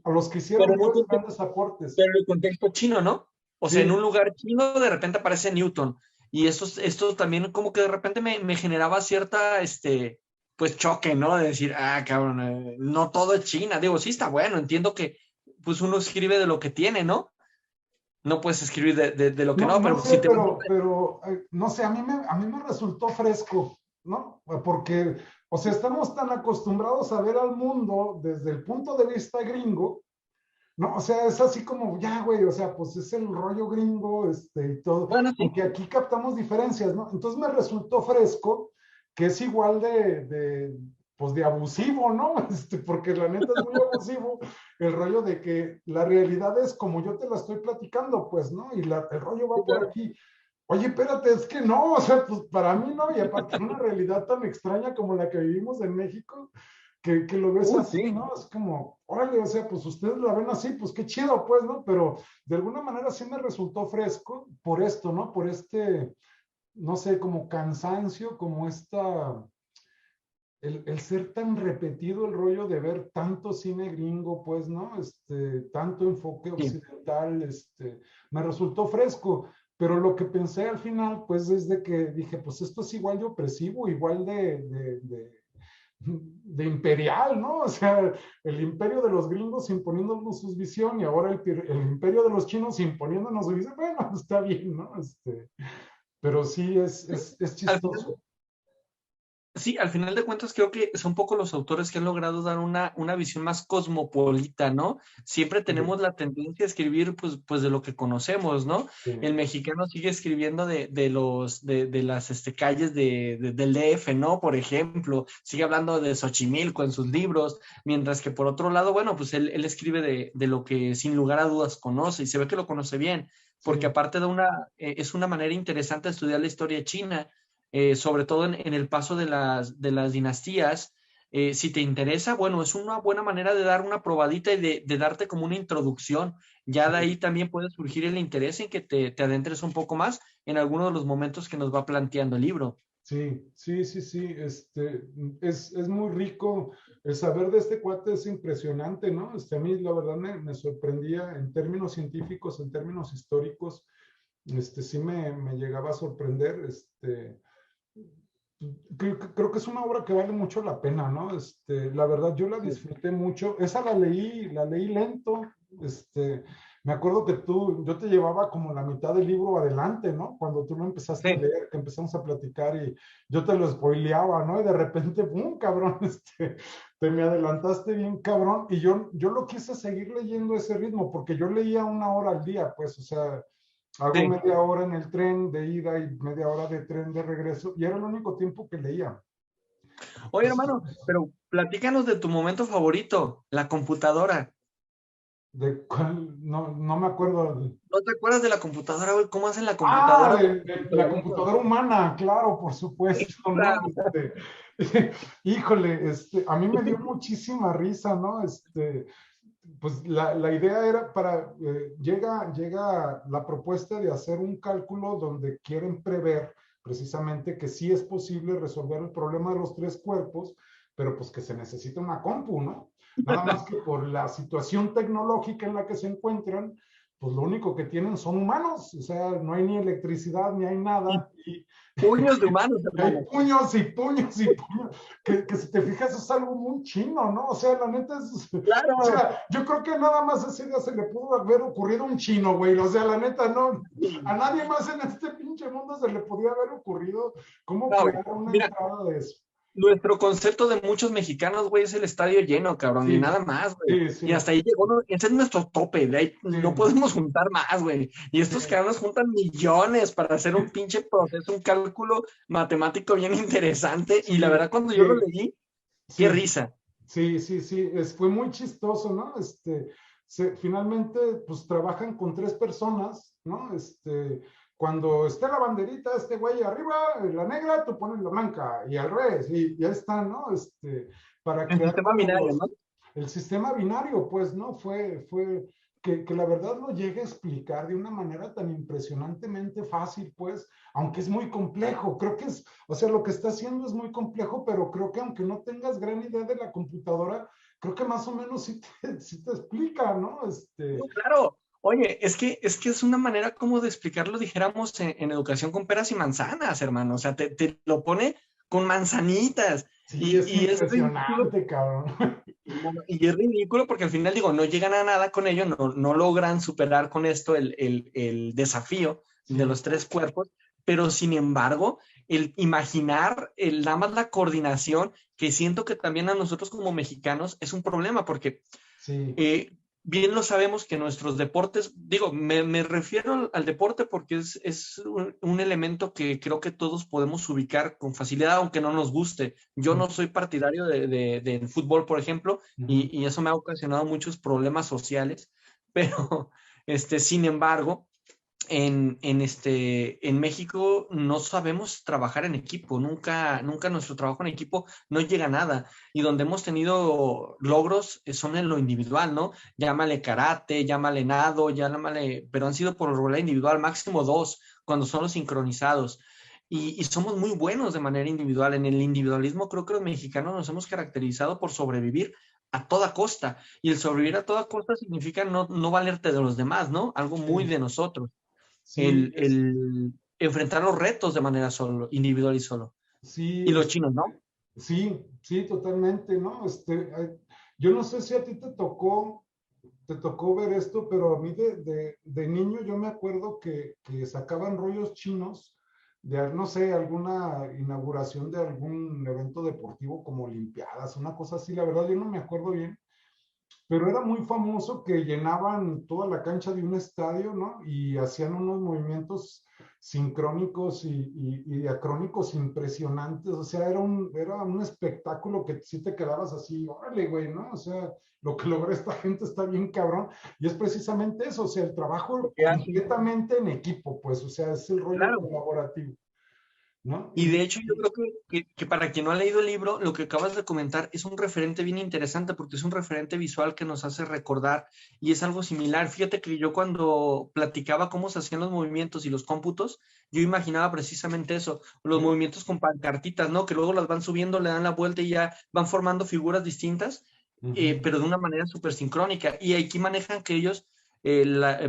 a los que pero hicieron en un pues contexto, grandes aportes. pero en el contexto chino, ¿no? O sea, en Sí, un lugar chino de repente aparece Newton. Y esto también como que de repente me generaba cierta, pues choque, ¿no? De decir, ah, cabrón, no todo es China. Digo, sí está bueno, entiendo que pues uno escribe de lo que tiene, ¿no? No puedes escribir de lo que no, no, no pero si sé, te... pero no sé, a mí me resultó fresco, ¿no? Porque, o sea, estamos tan acostumbrados a ver al mundo desde el punto de vista gringo, ¿no? O sea, es así como, ya, güey, o sea, pues es el rollo gringo, y todo, Bueno, sí, aunque aquí captamos diferencias, ¿no? Entonces me resultó fresco que es igual pues de abusivo, ¿no? Porque la neta es muy abusivo el rollo de que la realidad es como yo te la estoy platicando, pues, ¿no? Y el rollo sí, va por claro. aquí. Oye, espérate, es que no, o sea, pues para mí no, y aparte una realidad tan extraña como la que vivimos en México, que lo ves Uy, así, sí. ¿no? Es como, órale, o sea, pues ustedes la ven así, pues qué chido, pues, ¿no? Pero de alguna manera sí me resultó fresco por esto, ¿no? Por no sé, como cansancio, como el ser tan repetido el rollo de ver tanto cine gringo, pues, ¿no? Tanto enfoque Sí. occidental, me resultó fresco. Pero lo que pensé al final, pues, es de que dije, pues esto es igual de opresivo, igual de imperial, ¿no? O sea, el imperio de los gringos imponiéndonos su visión y ahora el imperio de los chinos imponiéndonos su visión. Bueno, está bien, ¿no? Pero sí es Al final, chistoso. sí, al final de cuentas creo que son pocos los autores que han logrado dar una visión más cosmopolita, ¿no? Siempre Sí, tenemos la tendencia a escribir pues de lo que conocemos, ¿no? sí, El mexicano sigue escribiendo de las calles del DF, ¿no? Por ejemplo, sigue hablando de Xochimilco en sus libros, mientras que por otro lado, bueno, pues él escribe de lo que sin lugar a dudas conoce y se ve que lo conoce bien, porque sí. aparte es una manera interesante de estudiar la historia china sobre todo en el paso de las dinastías. Si te interesa, bueno, es una buena manera de dar una probadita y de darte como una introducción. Ya de ahí también puede surgir el interés en que te adentres un poco más en alguno de los momentos que nos va planteando el libro. Sí, sí, sí, sí, es muy rico. El saber de este cuate es impresionante, ¿no? A mí la verdad me sorprendía en términos científicos, en términos históricos, sí me llegaba a sorprender, creo que es una obra que vale mucho la pena, ¿no? La verdad, yo la disfruté mucho. Esa la leí lento. Me acuerdo que yo te llevaba como la mitad del libro adelante, ¿no? Cuando tú lo empezaste a Sí. leer, que empezamos a platicar y yo te lo spoileaba, ¿no? Y de repente, ¡pum, cabrón! Te me adelantaste bien, cabrón. Y yo lo quise seguir leyendo ese ritmo, porque yo leía 1 hora al día, pues, o sea, hago Sí. media hora en el tren de ida y media hora de tren de regreso y era el único tiempo que leía. Oye, Entonces, hermano, pero platícanos de tu momento favorito, la computadora. ¿de cuál? No, no me acuerdo. ¿No te acuerdas de la computadora, güey? ¿Cómo hacen la Ah, computadora de la favorito? computadora humana, claro, por supuesto, ¿no? Híjole, a mí me dio muchísima risa, ¿no? Pues la idea era llega la propuesta de hacer un cálculo donde quieren prever precisamente que sí es posible resolver el problema de los 3 cuerpos, pero pues que se necesita una compu, ¿no? Nada más que por la situación tecnológica en la que se encuentran, pues lo único que tienen son humanos, o sea, no hay ni electricidad ni hay Y nada, puños de humanos, y hay hermano. puños y puños y puños, que si te fijas es algo muy chino, ¿no? O sea, la neta es, o Claro. sea, yo creo que nada más ese día se le pudo haber ocurrido un chino, güey, o sea, la neta no, a nadie más en este pinche mundo se le podía haber ocurrido cómo No, güey. crear una Mira, entrada de eso. nuestro concepto de muchos mexicanos, güey, es el estadio lleno, cabrón, y Sí, nada más, güey. sí, Y sí, hasta ahí llegó, ese es nuestro tope, de ahí sí, no podemos juntar más, güey. Y sí, estos cabrones juntan millones para hacer un pinche proceso, un cálculo matemático bien interesante. Y la sí, verdad, cuando yo lo sí, leí, qué sí. risa. Sí, sí, sí, fue muy chistoso, ¿no? Finalmente, pues trabajan con 3 personas, ¿no? Cuando esté la banderita, este güey arriba, la negra, tú pones la blanca, y al revés, y ya está, ¿no? Para El crear sistema como binario, ¿no? el sistema binario, pues, ¿no? Fue que la verdad lo llegue a explicar de una manera tan impresionantemente fácil, pues, aunque es muy complejo, creo que o sea, lo que está haciendo es muy complejo, pero creo que aunque no tengas gran idea de la computadora, creo que más o menos sí te explica, ¿no? No, claro. Oye, es que es una manera como de explicarlo, dijéramos, en educación con peras y manzanas, hermano. O sea, te lo pone con manzanitas. Sí, es Y es ridículo. impresionante, cabrón. Y es ridículo porque al final, digo, no llegan a nada con ello, no logran superar con esto el desafío de Sí, los 3 cuerpos, pero sin embargo, el imaginar nada más la coordinación, que siento que también a nosotros como mexicanos es un problema, porque sí, eh, bien lo sabemos que nuestros deportes, digo, me refiero al deporte porque es un elemento que creo que todos podemos ubicar con facilidad, aunque no nos guste. Yo sí. no soy partidario del fútbol, por ejemplo, Ujú. y eso me ha ocasionado muchos problemas sociales, pero sin embargo, en México no sabemos trabajar en equipo, nunca nuestro trabajo en equipo no llega a nada. Y donde hemos tenido logros son en lo individual, ¿no? Llámale karate, llámale nado, llámale, pero han sido por regla individual, máximo 2, cuando son los sincronizados. Y somos muy buenos de manera individual. En el individualismo creo que los mexicanos nos hemos caracterizado por sobrevivir a toda costa. Y el sobrevivir a toda costa significa no valerte de los demás, ¿no? Algo muy Sí, de nosotros sí, el enfrentar los retos de manera solo, individual y solo. sí, Y los chinos, ¿no? sí, sí, totalmente, ¿no? Yo no sé si a ti te tocó ver esto, pero a mí de niño yo me acuerdo que sacaban rollos chinos de, no sé, alguna inauguración de algún evento deportivo como Olimpiadas, una cosa así, la verdad yo no me acuerdo bien, pero era muy famoso que llenaban toda la cancha de un estadio, ¿no? Y hacían unos movimientos sincrónicos y diacrónicos impresionantes, o sea, era un espectáculo que sí te quedabas así, órale, güey, ¿no? O sea, lo que logra esta gente está bien cabrón, y es precisamente eso, o sea, el trabajo Porque hacen, completamente en equipo, pues, o sea, es el rollo claro. colaborativo. ¿no? Y de hecho yo creo que para quien no ha leído el libro, lo que acabas de comentar es un referente bien interesante porque es un referente visual que nos hace recordar y es algo similar. Fíjate que yo cuando platicaba cómo se hacían los movimientos y los cómputos, yo imaginaba precisamente eso, los ¿sí? movimientos con pancartitas, ¿no? Que luego las van subiendo, le dan la vuelta y ya van formando figuras distintas, Ujú, pero de una manera súper sincrónica. Y aquí manejan que ellos,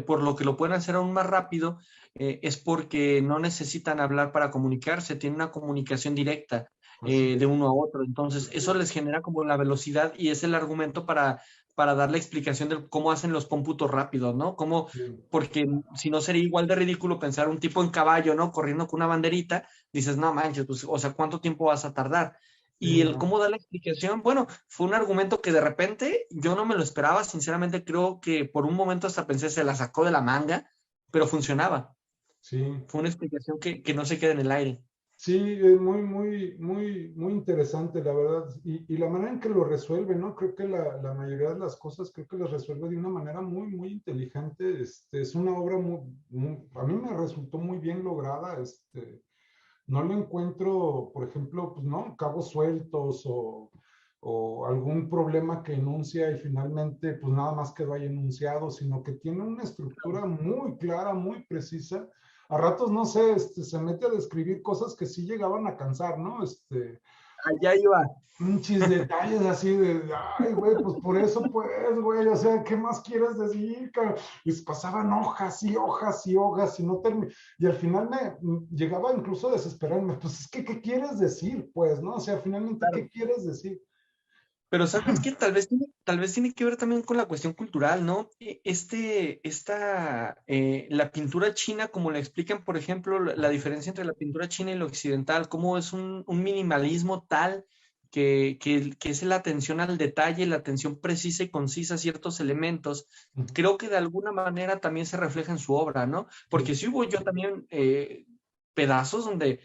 por lo que lo pueden hacer aún más rápido, es porque no necesitan hablar para comunicarse, tienen una comunicación directa así de es, uno a otro. Entonces, así eso es. les genera como la velocidad y es el argumento para dar la explicación de cómo hacen los cómputos rápidos, ¿no? Cómo, Sí, porque si no sería igual de ridículo pensar un tipo en caballo, ¿no? Corriendo con una banderita, dices, no manches, pues, o sea, ¿cuánto tiempo vas a tardar? Y sí, el ¿no? cómo dar la explicación, bueno, fue un argumento que de repente yo no me lo esperaba, sinceramente creo que por un momento hasta pensé se la sacó de la manga, pero funcionaba. Sí. Fue una explicación que no se queda en el aire. Sí, es muy, muy, muy, muy interesante, la verdad. Y la manera en que lo resuelve, ¿no? Creo que la mayoría de las cosas, creo que las resuelve de una manera muy, muy inteligente. Es una obra a mí me resultó muy bien lograda. No le encuentro, por ejemplo, pues, ¿no? Cabos sueltos o algún problema que enuncia y finalmente, pues nada más quedó ahí enunciado, sino que tiene una estructura muy clara, muy precisa. A ratos, no sé, se mete a describir cosas que sí llegaban a cansar, ¿no? Allá iba. Pinches detalles así de, ay, güey, pues por eso, pues, güey, o sea, ¿qué más quieres decir, cabrón? Y se pasaban hojas y hojas y hojas y no terminaba. Y al final llegaba incluso a desesperarme, pues es que, ¿qué quieres decir, pues, no? O sea, finalmente, ¿qué Claro. quieres decir? Pero sabes que tal vez tiene que ver también con la cuestión cultural, ¿no? La pintura china, como la explican, por ejemplo, la diferencia entre la pintura china y la occidental, cómo es un minimalismo tal que es la atención al detalle, la atención precisa y concisa a ciertos elementos. Creo que de alguna manera también se refleja en su obra, ¿no? Porque Sí, sí hubo yo también pedazos donde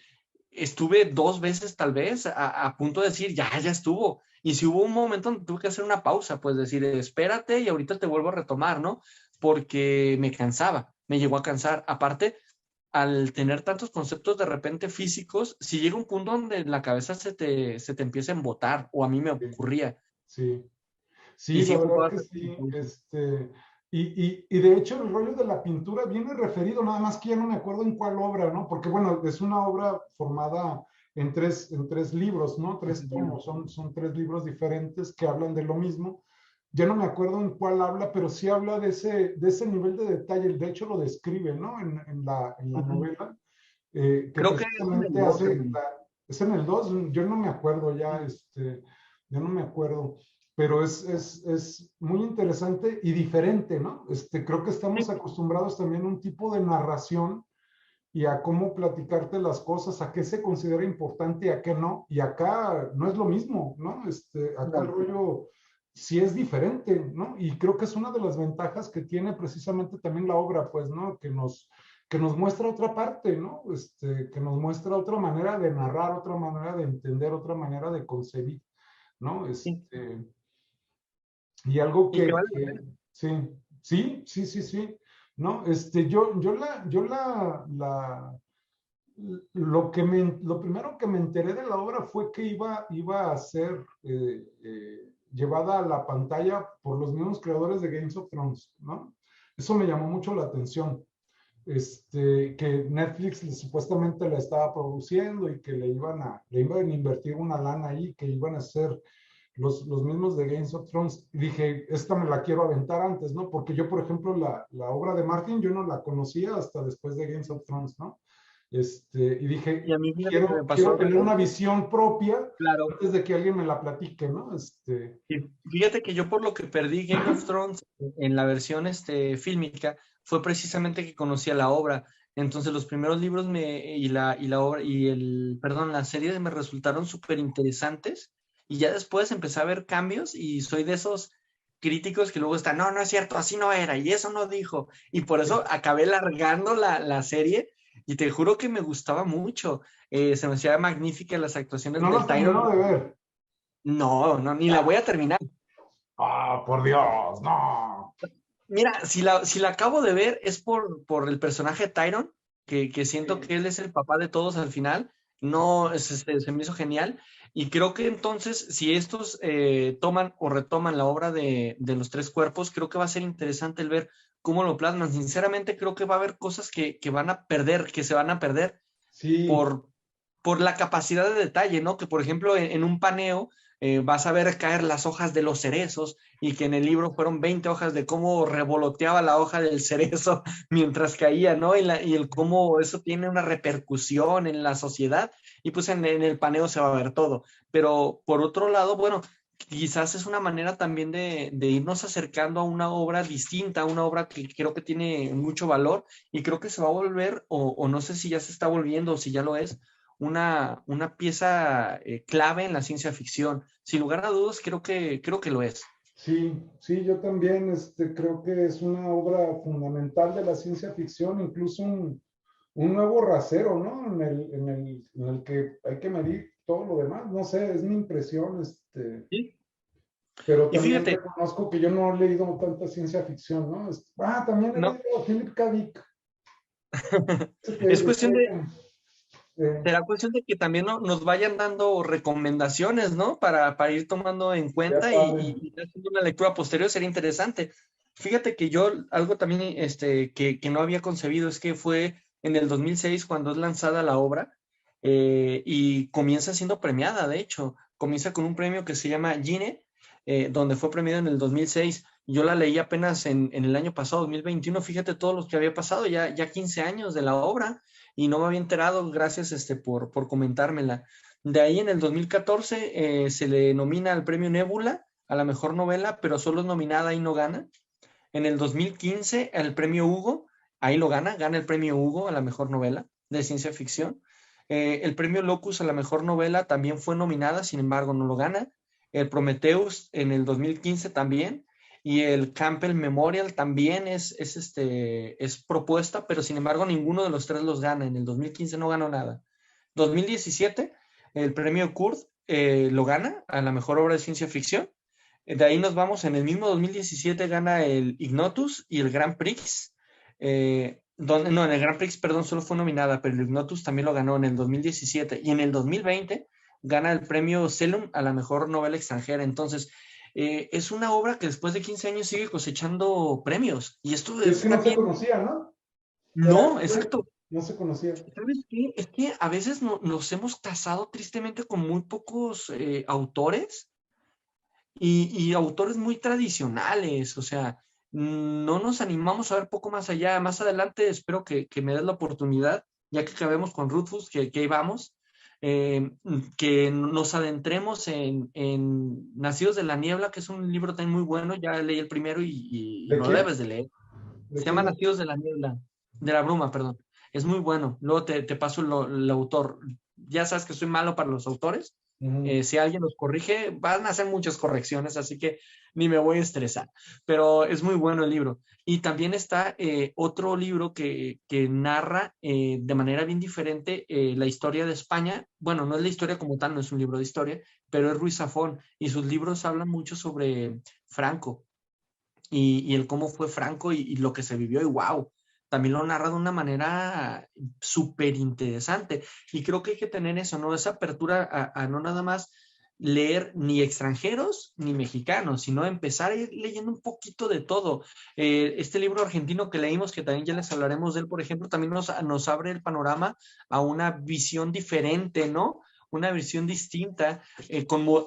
estuve dos veces tal vez a punto de decir, ya estuvo. Y si hubo un momento donde tuve que hacer una pausa, pues decir, espérate y ahorita te vuelvo a retomar, ¿no? Porque me cansaba, me llegó a cansar. Aparte, al tener tantos conceptos de repente físicos, si llega un punto donde la cabeza se te empieza a embotar, o a mí me sí, ocurría, sí. y Sí, sí la verdad ocupaba que hacer una sí. pausa. Y de hecho el rollo de la pintura viene referido, nada más que ya no me acuerdo en cuál obra, ¿no? Porque bueno, es una obra formada en tres libros, ¿no? Tres tomos, son tres libros diferentes que hablan de lo mismo. Ya no me acuerdo en cuál habla, pero sí habla de ese nivel de detalle. De hecho lo describe, ¿no? En la Ujú. novela, que Creo que es en el precisamente 2, hace, hermano. es en el 2. Yo no me acuerdo ya, Sí. ya no me acuerdo, pero es muy interesante y diferente, ¿no? Creo que estamos Sí, acostumbrados también a un tipo de narración y a cómo platicarte las cosas, a qué se considera importante y a qué no, y acá no es lo mismo, ¿no? Acá el no. rollo sí es diferente, ¿no? Y creo que es una de las ventajas que tiene precisamente también la obra, pues, ¿no? Que nos muestra otra parte, ¿no? Que nos muestra otra manera de narrar, otra manera de entender, otra manera de concebir, ¿no? Sí. Y algo Y que que, vale la que pena. sí, sí, sí, sí, sí, ¿no? Lo primero que me enteré de la obra fue que iba a ser llevada a la pantalla por los mismos creadores de Games of Thrones, ¿no? Eso me llamó mucho la atención. Que Netflix supuestamente la estaba produciendo y que le iban a invertir una lana ahí, que iban a ser los mismos de Games of Thrones. Y dije, esta me la quiero aventar antes, ¿no? Porque yo, por ejemplo, la obra de Martin, yo no la conocía hasta después de Games of Thrones, ¿no? Y Y dije, a mí fíjate que me quiero, pasó quiero al tener revés. una visión propia Claro. antes de que alguien me la platique, ¿no? Y fíjate que yo por lo que perdí Game of Thrones en la versión fílmica fue precisamente que conocía la obra. Entonces los primeros libros y la obra perdón, las series me resultaron súper interesantes y ya después empecé a ver cambios y soy de esos críticos que luego están, no, no es cierto, así no era y eso no dijo. Y por eso acabé largando la serie y te juro que me gustaba mucho. Se me hacía magnífica las actuaciones No la del has terminado Tyron. de ver. No, no, ni la voy a terminar. Ah, por Dios, no. Mira, si la acabo de ver es por el personaje de Tyron, que siento Sí, que él es el papá de todos al final, No, se me hizo genial. Y creo que entonces, si estos toman o retoman la obra de los tres cuerpos, creo que va a ser interesante el ver cómo lo plasman. Sinceramente, creo que va a haber cosas que van a perder, que se van a perder Sí, por, por la capacidad de detalle, ¿no? Que por ejemplo en un paneo vas a ver caer las hojas de los cerezos y que en el libro fueron 20 hojas de cómo revoloteaba la hoja del cerezo mientras caía, ¿no? Y el cómo eso tiene una repercusión en la sociedad y pues en el paneo se va a ver todo. Pero por otro lado, bueno, quizás es una manera también de irnos acercando a una obra distinta, a una obra que creo que tiene mucho valor y creo que se va a volver, o no sé si ya se está volviendo o si ya lo es, una pieza clave en la ciencia ficción. Sin lugar a dudas, creo que lo es. sí, sí, yo también creo que es una obra fundamental de la ciencia ficción, incluso un nuevo rasero, ¿no? En el que hay que medir todo lo demás. No sé, es mi impresión, ¿Sí? pero Y también fíjate, reconozco que yo no he leído tanta ciencia ficción, ¿no? También he no, leído a Philip K. Dick. es cuestión de, Eh, será cuestión de que también nos vayan dando recomendaciones, ¿no? Para ir tomando en ya cuenta padre. y haciendo una lectura posterior sería interesante. Fíjate que yo, algo también que no había concebido es que fue en el 2006 cuando es lanzada la obra y comienza siendo premiada, de hecho, comienza con un premio que se llama Gine, donde fue premiada en el 2006. Yo la leí apenas en el año pasado, 2021. Fíjate todos los que había pasado, ya 15 años de la obra y no me había enterado, gracias por comentármela. De ahí en el 2014 se le nomina al premio Nebula a la mejor novela, pero solo es nominada y no gana. En el 2015 el premio Hugo, ahí lo gana el premio Hugo a la mejor novela de ciencia ficción. El premio Locus a la mejor novela también fue nominada, sin embargo no lo gana. El Prometheus en el 2015 también. Y el Campbell Memorial también es propuesta, pero sin embargo ninguno de los tres los gana. En el 2015 no ganó nada. 2017, el premio Kurt lo gana a la mejor obra de ciencia ficción. De ahí nos vamos, en el mismo 2017 gana el Ignotus y el Grand Prix. No, en el Grand Prix, perdón, solo fue nominada, pero el Ignotus también lo ganó en el 2017. Y en el 2020 gana el premio Celum a la mejor novela extranjera. Entonces, es una obra que después de 15 años sigue cosechando premios. Y esto Es es que no se también, conocía, ¿no? no, exacto. No se conocía. ¿Sabes qué? Es que a veces nos hemos casado tristemente con muy pocos autores y autores muy tradicionales, o sea, no nos animamos a ver poco más allá. Más adelante espero que me des la oportunidad, ya que acabemos con Rutfus, que ahí vamos, que nos adentremos en Nacidos de la Niebla, que es un libro también muy bueno, ya leí el primero y ¿De lo quién? debes de leer. ¿De Se llama quién es? Nacidos de la Niebla, de la Bruma, perdón. Es muy bueno. Luego te paso el autor. Ya sabes que soy malo para los autores. Ujú. Si alguien los corrige, van a hacer muchas correcciones, así que ni me voy a estresar. Pero es muy bueno el libro. Y también está otro libro que narra de manera bien diferente la historia de España. Bueno, no es la historia como tal, no es un libro de historia, pero es Ruiz Zafón y sus libros hablan mucho sobre Franco y el cómo fue Franco y lo que se vivió y wow, también lo narra de una manera súper interesante y creo que hay que tener eso, ¿no? Esa apertura a no nada más leer ni extranjeros ni mexicanos, sino empezar a ir leyendo un poquito de todo. Este libro argentino que leímos, que también ya les hablaremos de él, por ejemplo, también nos abre el panorama a una visión diferente, ¿no? Una visión distinta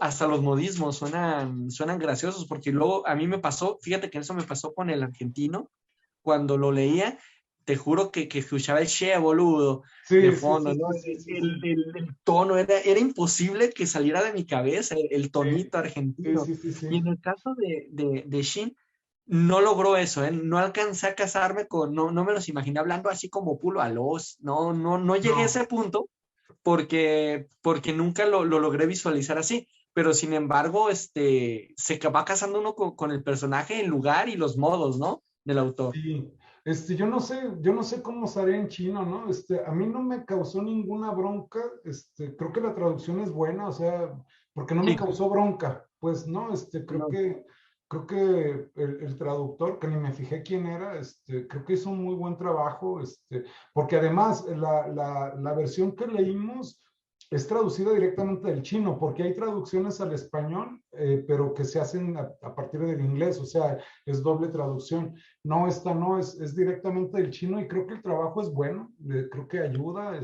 hasta los modismos suenan graciosos, porque luego a mí me pasó, fíjate que eso me pasó con el argentino, cuando lo leía, te juro que escuchaba el che, boludo, de Sí, sí, fondo, sí, ¿no? sí, sí, sí, sí. El tono era imposible que saliera de mi cabeza, el Sí, tonito sí, argentino. sí, sí, Y sí. en el caso de Shin, no logró eso, ¿eh? No alcancé a casarme no me los imaginé hablando así como pulo a los, no llegué a No. ese punto, porque nunca lo logré visualizar así. Pero sin embargo, se va casando uno con el personaje, el lugar y los modos, ¿no? Del autor. Sí, yo no sé cómo estaré en chino, ¿no? A mí no me causó ninguna bronca, creo que la traducción es buena, o sea, porque no me Sí, causó bronca, pues, ¿no? no, Creo que el traductor, que ni me fijé quién era, creo que hizo un muy buen trabajo, porque además la versión que leímos es traducida directamente del chino, porque hay traducciones al español, pero que se hacen a partir del inglés, o sea, es doble traducción. No, esta no, es directamente del chino y creo que el trabajo es bueno, creo que ayuda,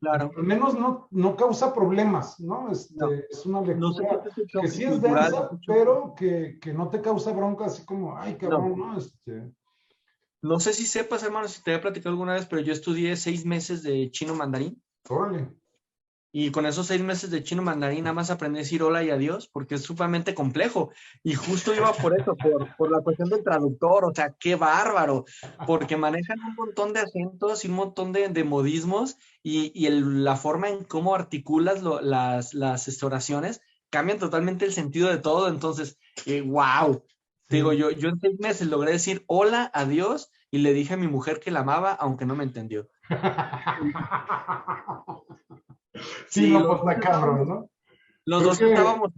Claro, al menos no causa problemas, ¿no? no, Es una no sé qué lectura tanto que choque sí es cultural, densa, mucho. pero que no te causa bronca así como, ay, No, cabrón, ¿no? no sé si sepas, hermano, si te había platicado alguna vez, pero yo estudié 6 meses de chino mandarín. Órale. Y con esos 6 meses de chino mandarín nada más aprendí a decir hola y adiós, porque es sumamente complejo. Y justo iba por eso, por la cuestión del traductor, o sea, qué bárbaro, porque manejan un montón de acentos y un montón de modismos la forma en cómo articulas las oraciones cambian totalmente el sentido de todo. Entonces, wow. Te digo, Sí. yo en 6 meses logré decir hola, adiós, y le dije a mi mujer que la amaba, aunque no me entendió. Sí, Sí, no, pues está cabrón, ¿no? los Creo dos que, estábamos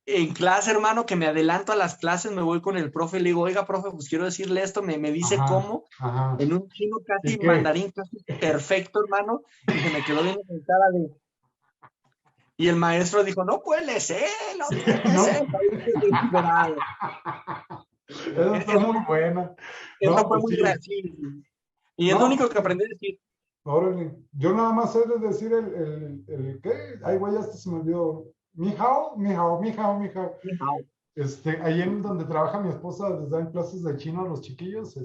en clase, hermano, que me adelanto a las clases, me voy con el profe y le digo, oiga, profe, pues quiero decirle esto, me dice ajá, cómo, ajá. en un chino ¿Y casi qué? mandarín, casi perfecto, hermano, y se me quedó viendo con cara de... Y el maestro dijo, no puede ser, no tiene ¿No? ser, ahí desesperado. Eso está Eso, muy buena. eso No, fue pues muy sí. gracioso. Y es lo No, único que aprendí a decir. órale. Yo nada más sé de decir ¿qué? Ay, güey, hasta se me olvidó. Mi hao, mi hao, mi hao, mi hao. Ahí en donde trabaja mi esposa, les dan clases de chino a los chiquillos,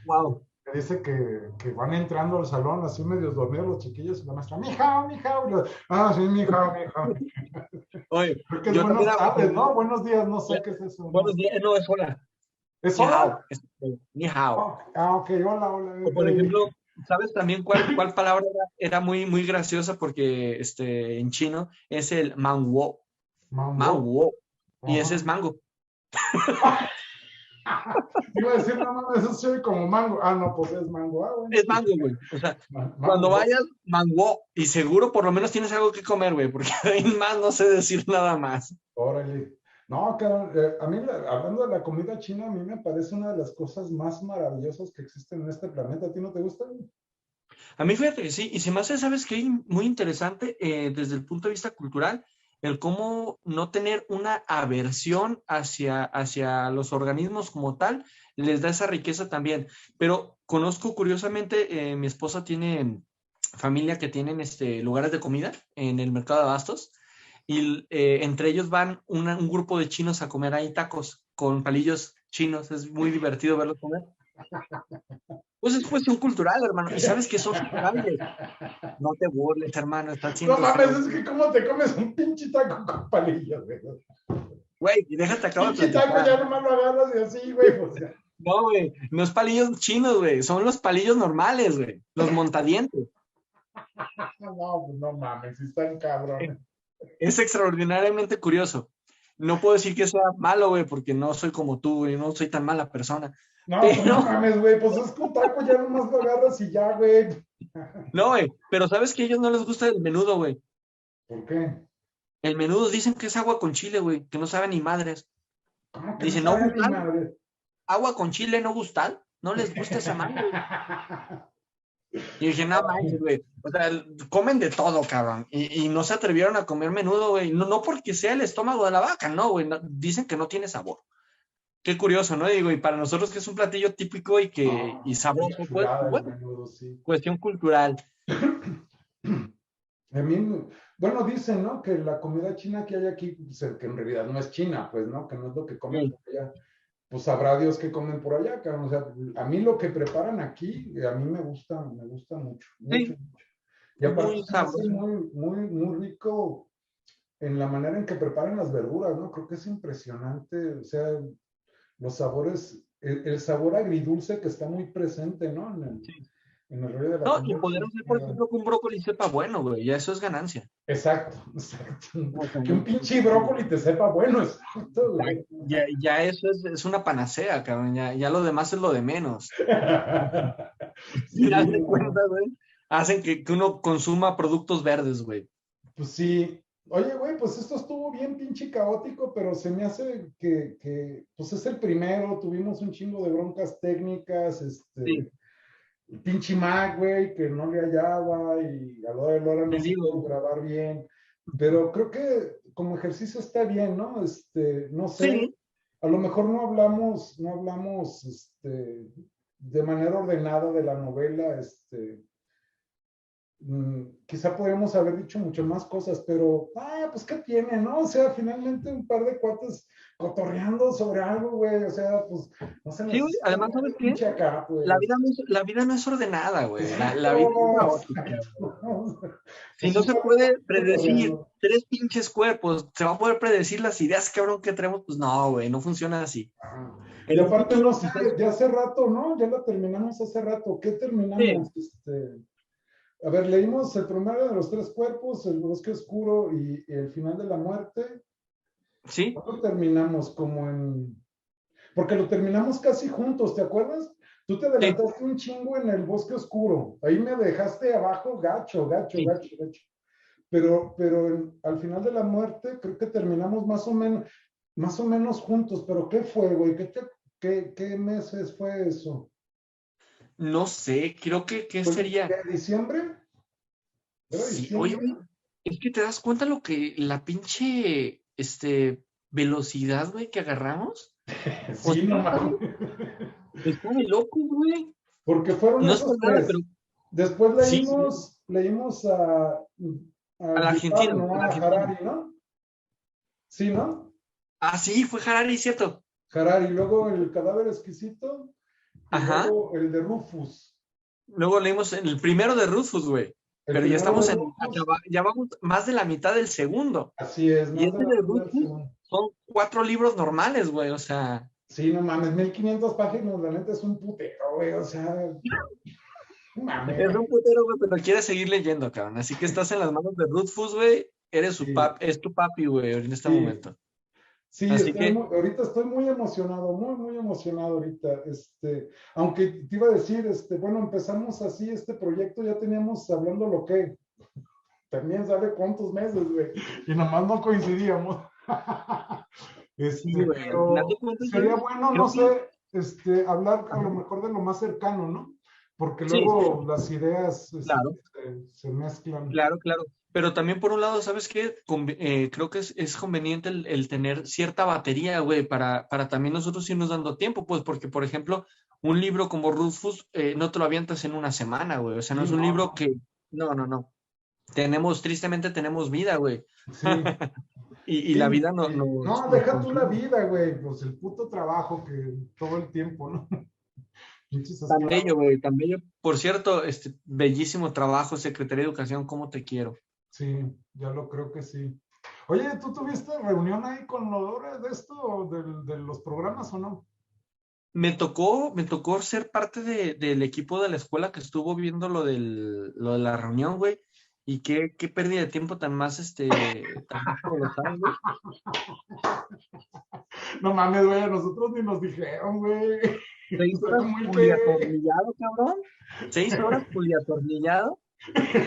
Wow. me dice que van entrando al salón así medio dormidos los chiquillos y la maestra, mi hao, mi hao. Sí, mi hao, mi hao. Oye, Creo que es yo también buenas tardes, aprendí. ¿no? Buenos días, no sé qué es eso, no Buenos sé. días, no, es hola. ¿Es Ni hora? hao. Ni hao. Ok, hola, hola. O por ejemplo, ¿sabes también cuál palabra era muy, muy graciosa? Porque en chino es el mango, Mango. mango, y ese es Ajá. mango. Iba a decir, no mames, eso se oye como mango. Ah, no, pues es mango. Ah, bueno, Es pues mango, güey. O sea, cuando mango. vayas, mango, y seguro por lo menos tienes algo que comer, güey, porque ahí más no sé decir nada más. Órale. No, cabrón, a mí, hablando de la comida china, a mí me parece una de las cosas más maravillosas que existen en este planeta. ¿A ti no te gusta? A mí fíjate que sí, y se me hace, ¿sabes qué? Muy interesante desde el punto de vista cultural, el cómo no tener una aversión hacia los organismos como tal, les da esa riqueza también. Pero conozco curiosamente, mi esposa tiene familia que tienen lugares de comida en el mercado de abastos, y entre ellos van un grupo de chinos a comer ahí tacos con palillos chinos, es muy divertido verlos comer. Pues es cuestión cultural, hermano. Y sabes que son saludables. No te burles, hermano, están No siendo mames, es saludables. que cómo te comes un pinche taco con palillos, güey. Güey, y déjate, acabo de Pinche taco platicar. ya nomás lo agarras y así, güey. O sea, No, güey, no es palillos chinos, güey, son los palillos normales, güey, los montadientes. no, pues no mames, si están cabrones. Es extraordinariamente curioso. No puedo decir que sea malo, güey, porque no soy como tú, güey, no soy tan mala persona. No, pues no Pero, mames, güey, pues es que un taco ya nomás lo agarras y ya, güey. no, güey, pero sabes que a ellos no les gusta el menudo, güey. ¿Por qué? El menudo dicen que es agua con chile, güey, que no sabe ni madres. ¿Cómo que no Dicen, no sabe ni gustan, madre? agua con chile no gustan, no les gusta esa madre. Y dije, no manches, güey. O sea, comen de todo, cabrón. Y no se atrevieron a comer menudo, güey. No, no porque sea el estómago de la vaca, no, güey. Dicen que no tiene sabor. Qué curioso, ¿no? Digo, y para nosotros que es un platillo típico y No, qué sabroso, pues, chulada el bueno, menudo, sí. cuestión cultural. A mí, bueno, dicen, ¿no? Que la comida china que hay aquí, pues, que en realidad no es china, pues, ¿no? Que no es lo que comen Sí, por allá. Pues sabrá Dios qué comen por allá, cabrón. O sea, a mí lo que preparan aquí, a mí me gusta mucho, mucho, sí, mucho. Y es aparte muy se me hace sabroso. muy, muy, muy rico en la manera en que preparan las verduras, ¿no? Creo que es impresionante, o sea, los sabores, el sabor agridulce que está muy presente, ¿no? En el rollo de la No, y comida poder china. hacer, por ejemplo, que un brócoli sepa bueno, güey. Ya eso es ganancia. Exacto, exacto. O sea, Que un pinche brócoli te sepa bueno, exacto, güey. ya eso es una panacea, cabrón. Ya lo demás es lo de menos. Al Sí, final de no. cuentas, güey, hacen que uno consuma productos verdes, güey. Pues sí. Oye, güey, pues esto estuvo bien pinche caótico, pero se me hace pues es el primero, tuvimos un chingo de broncas técnicas, Sí, pinche Mac, güey, que no le hallaba y a la hora de la hora Te no se pudo digo, grabar bien. Pero creo que como ejercicio está bien, ¿no? No sé, sí, a lo mejor no hablamos, de manera ordenada de la novela, quizá podríamos haber dicho mucho más cosas, pero, pues, ¿qué tiene, no? O sea, finalmente un par de cuates cotorreando sobre algo, güey, o sea, pues, no se sí, güey. necesita Además, nada de ¿sabes qué? pinche acá, La pues. vida no es, la vida no es ordenada, güey. La vida es Exacto, caótica, güey. exacto. Si Pues no un se par de puede cuates predecir cotorreando. tres pinches cuerpos, ¿se va a poder predecir las ideas, cabrón, que tenemos? Pues no, güey, no funciona así. Ajá. Y En un aparte, no futuro, sé, quizás, ya hace rato, ¿no? Ya la terminamos hace rato. ¿Qué sí, terminamos? A ver, leímos el primero de los tres cuerpos, el bosque oscuro y el final de la muerte. sí, ¿Cuándo terminamos? Porque lo terminamos casi juntos, ¿te acuerdas? Tú te sí, adelantaste un chingo en el bosque oscuro. Ahí me dejaste abajo, gacho, gacho, sí. gacho, gacho. Pero al final de la muerte creo que terminamos más o menos juntos. Pero ¿qué fue, güey? ¿Qué meses fue eso? No sé, creo que, ¿qué ¿Fue sería? qué, diciembre? ¿Era Sí, oye, diciembre? güey, es que te das cuenta lo que, la pinche, velocidad, güey, que agarramos. O Sí, sea, no mames. está de locos, güey. Porque fueron No es por esos nada, pero tres. Después sí, sí, leímos a al Yuval, argentino, ¿no? al A argentino. Harari, ¿no? Sí, ¿no? Ah, sí, fue Harari, cierto. Harari, luego el cadáver exquisito y Ajá. luego el de Rufus. Luego leímos el primero de Rufus, güey. El Pero ya primero de estamos Rufus, ya vamos más de la mitad del segundo. así es, Y más de este la de mitad del Rufus segundo. son 4 libros normales, güey. O sea, Sí, no mames, 1500 páginas, la neta es un putero, güey, o sea, no es mames. un putero, güey, pero quieres seguir leyendo, cabrón. Así que estás en las manos de Rufus, güey. Eres su Sí, es tu papi, güey, en este sí, momento. sí, Así que, ahorita estoy muy emocionado, muy, muy emocionado ahorita. Aunque te iba a decir, bueno, empezamos así este proyecto, ya teníamos hablando lo que, también sabe cuántos meses, güey, y nomás no coincidíamos. sí, güey, al final de Pero cuentas, sería güey, bueno, no creo que, sé, hablar a lo ajá, mejor de lo más cercano, ¿no? Porque sí, luego las ideas, claro. se mezclan. Claro, claro. Pero también por un lado, ¿sabes qué? Creo que es conveniente el tener cierta batería, güey, para también nosotros irnos dando tiempo, pues, porque, por ejemplo, un libro como Rufus no te lo avientas en una semana, güey. O sea, no Sí, es un no, libro no, que, no, no, no. Tristemente tenemos vida, güey. sí. Y la Sí, vida no, nos deja tú la consume. vida, güey, pues el puto trabajo que todo el tiempo, ¿no? Pinches Tan bello, esclavos. güey, tan bello. Por cierto, bellísimo trabajo, Secretaría de Educación, ¿cómo te quiero? Sí, ya lo creo que sí. Oye, ¿tú tuviste reunión ahí con Lodora de esto, de los programas o no? Me tocó ser parte del equipo de la escuela que estuvo viendo lo de la reunión, güey. Y qué pérdida de tiempo tan más colosal, güey. No mames, güey, a nosotros ni nos dijeron, güey. O 6 sea, horas como el que. puliatornillado, cabrón. 6 horas puliatornillado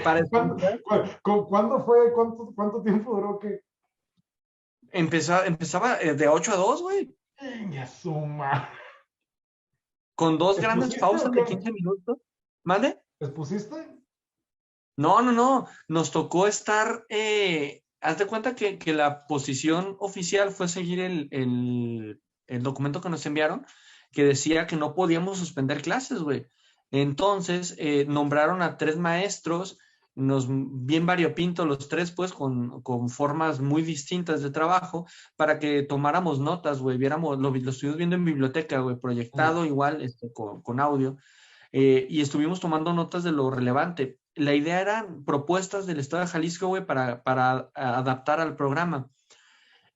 para ¿Cuándo, escuchar. cuándo fue? ¿Cuánto tiempo duró que? Empezaba de 8 a 2, güey. Venga, suma. Con dos ¿Les grandes pusiste o pausas de qué? 15 minutos. ¿Mande? ¿Les pusiste? No, no, no. Nos tocó estar. Haz de cuenta que la posición oficial fue seguir el documento que nos enviaron, que decía que no podíamos suspender clases, güey. Entonces, nombraron a 3 maestros, bien variopintos los tres, pues, con formas muy distintas de trabajo, para que tomáramos notas, güey. Lo estuvimos viendo en biblioteca, güey, proyectado igual, con audio y estuvimos tomando notas de lo relevante. La idea eran propuestas del Estado de Jalisco, güey, para adaptar al programa.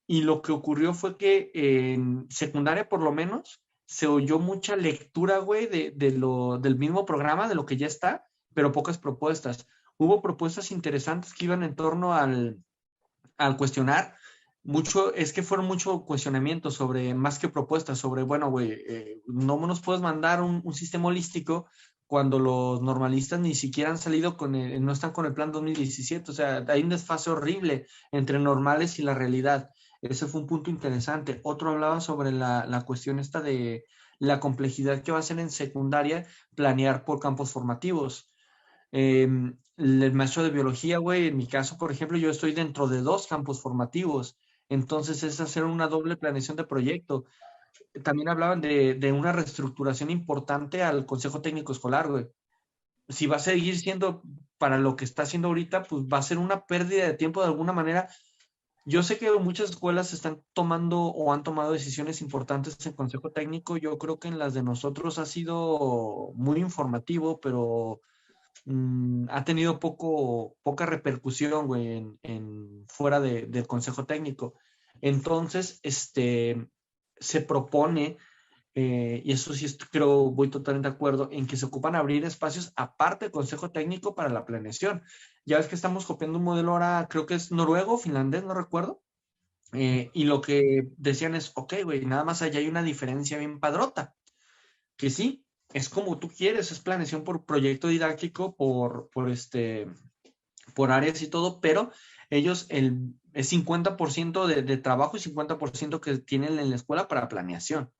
Y lo que ocurrió fue que en secundaria, por lo menos, se oyó mucha lectura, güey, del mismo programa, de lo que ya está, pero pocas propuestas. Hubo propuestas interesantes que iban en torno al cuestionar. Es que fueron mucho cuestionamientos sobre, más que propuestas, sobre, bueno, güey, no nos puedes mandar un sistema holístico cuando los normalistas ni siquiera han salido no están con el plan 2017, o sea, hay un desfase horrible entre normales y la realidad. Ese fue un punto interesante. Otro hablaba sobre la cuestión esta de la complejidad que va a ser en secundaria planear por campos formativos. El maestro de biología, güey, en mi caso, por ejemplo, yo estoy dentro de 2 campos formativos, entonces es hacer una doble planeación de proyecto. También hablaban de una reestructuración importante al Consejo Técnico Escolar, güey. Si va a seguir siendo para lo que está haciendo ahorita, pues va a ser una pérdida de tiempo de alguna manera. Yo sé que muchas escuelas están tomando o han tomado decisiones importantes en Consejo Técnico. Yo creo que en las de nosotros ha sido muy informativo, pero ha tenido poca repercusión, güey, fuera del Consejo Técnico. Entonces, se propone, y eso sí creo, voy totalmente de acuerdo, en que se ocupan abrir espacios aparte del Consejo Técnico para la planeación. Ya ves que estamos copiando un modelo ahora, creo que es noruego, finlandés, no recuerdo, y lo que decían es, ok, güey, nada más allá hay una diferencia bien padrota, que sí, es como tú quieres, es planeación por proyecto didáctico, por áreas y todo, pero ellos es 50% de trabajo y 50% que tienen en la escuela para planeación.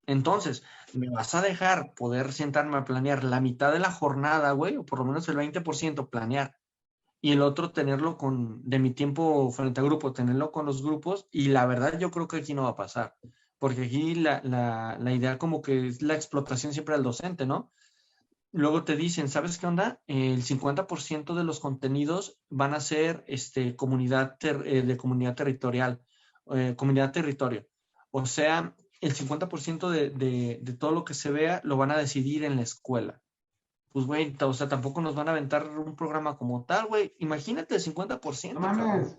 Entonces, ¿me vas a dejar poder sentarme a planear la mitad de la jornada, güey? O por lo menos el 20% planear. Y el otro tenerlo de mi tiempo frente a grupo, tenerlo con los grupos. Y la verdad, yo creo que aquí no va a pasar. Porque aquí la idea como que es la explotación siempre del docente, ¿no? Luego te dicen, ¿sabes qué onda? El 50% de los contenidos van a ser de comunidad territorial, comunidad territorio. O sea, el 50% de todo lo que se vea lo van a decidir en la escuela. Pues, güey, o sea, tampoco nos van a aventar un programa como tal, güey. Imagínate el 50%, No cabrón. mames.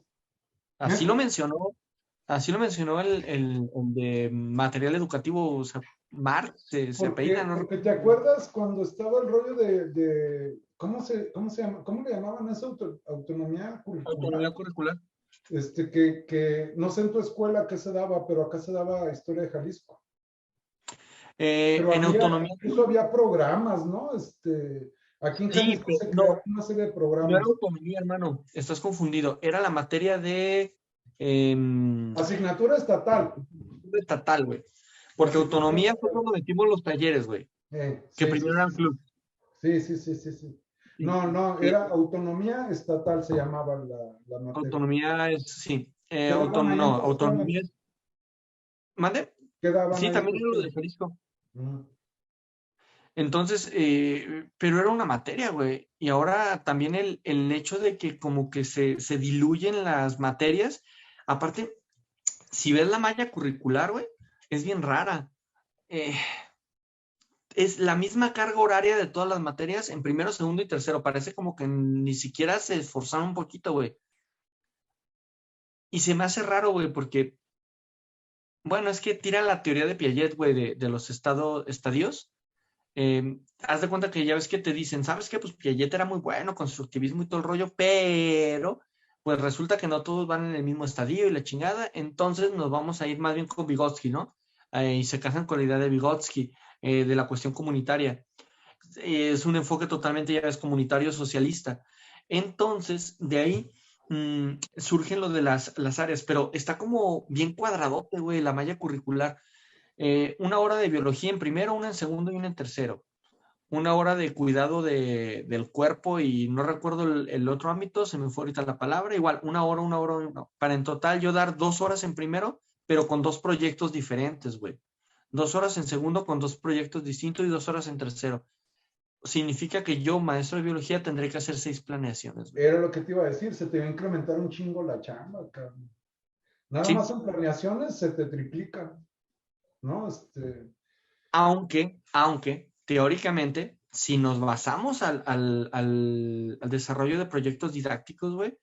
Así lo mencionó, así lo mencionó el de material educativo, o sea, Marc, se apellida, no Porque te recuerdo. acuerdas cuando estaba el rollo ¿cómo se llama? ¿Cómo le llamaban eso? Autonomía curricular. Autonomía curricular. Que no sé en tu escuela qué se daba, pero acá se daba Historia de Jalisco. Pero En autonomía, incluso había programas, ¿no? Aquí en sí, Jalisco pero se crearon no, una serie de no era programas. autonomía, hermano, estás confundido. Era la materia de em, Asignatura estatal. estatal, güey. Porque Asignatura autonomía fue estatal. cuando metimos los talleres, güey, que Sí, sí, primero sí, eran sí. club. Sí, sí, sí, sí, sí. Sí, No, no, sí, era autonomía estatal, se llamaba la materia. autonomía es, sí. ¿Qué daban ahí en No, tu escuela? autonomía es, ¿mande? ¿Qué daban Sí, ahí en tu también era lo escuela? de Jalisco. Mm. Entonces, pero era una materia, güey. Y ahora también el hecho de que como que se diluyen las materias. Aparte, si ves la malla curricular, güey, es bien rara. Eh, es la misma carga horaria de todas las materias en primero, segundo y tercero. Parece como que ni siquiera se esforzaron un poquito, güey. Y se me hace raro, güey, porque, bueno, es que tira la teoría de Piaget, güey, de los estadios. Haz de cuenta que ya ves que te dicen, ¿sabes qué? Pues Piaget era muy bueno, constructivismo y todo el rollo, pero pues resulta que no todos van en el mismo estadio y la chingada, entonces nos vamos a ir más bien con Vygotsky, ¿no? Y se casan con la idea de Vygotsky, de la cuestión comunitaria. Es un enfoque totalmente, ya ves, comunitario socialista. Entonces, de ahí surgen lo de las áreas, pero está como bien cuadradote, güey, la malla curricular. Una hora de biología en primero, una en segundo y una en tercero. Una hora de cuidado del cuerpo y no recuerdo el otro ámbito, se me fue ahorita la palabra, igual, una hora, para en total yo dar 2 horas en primero, pero con 2 proyectos diferentes, güey. 2 horas en segundo con 2 proyectos distintos y 2 horas en tercero. Significa que yo, maestro de biología, tendré que hacer 6 planeaciones, güey. Era lo que te iba a decir, se te va a incrementar un chingo la chamba, cabrón. Nada Sí, más en planeaciones se te triplica, ¿no? aunque teóricamente, si nos basamos al desarrollo de proyectos didácticos, güey,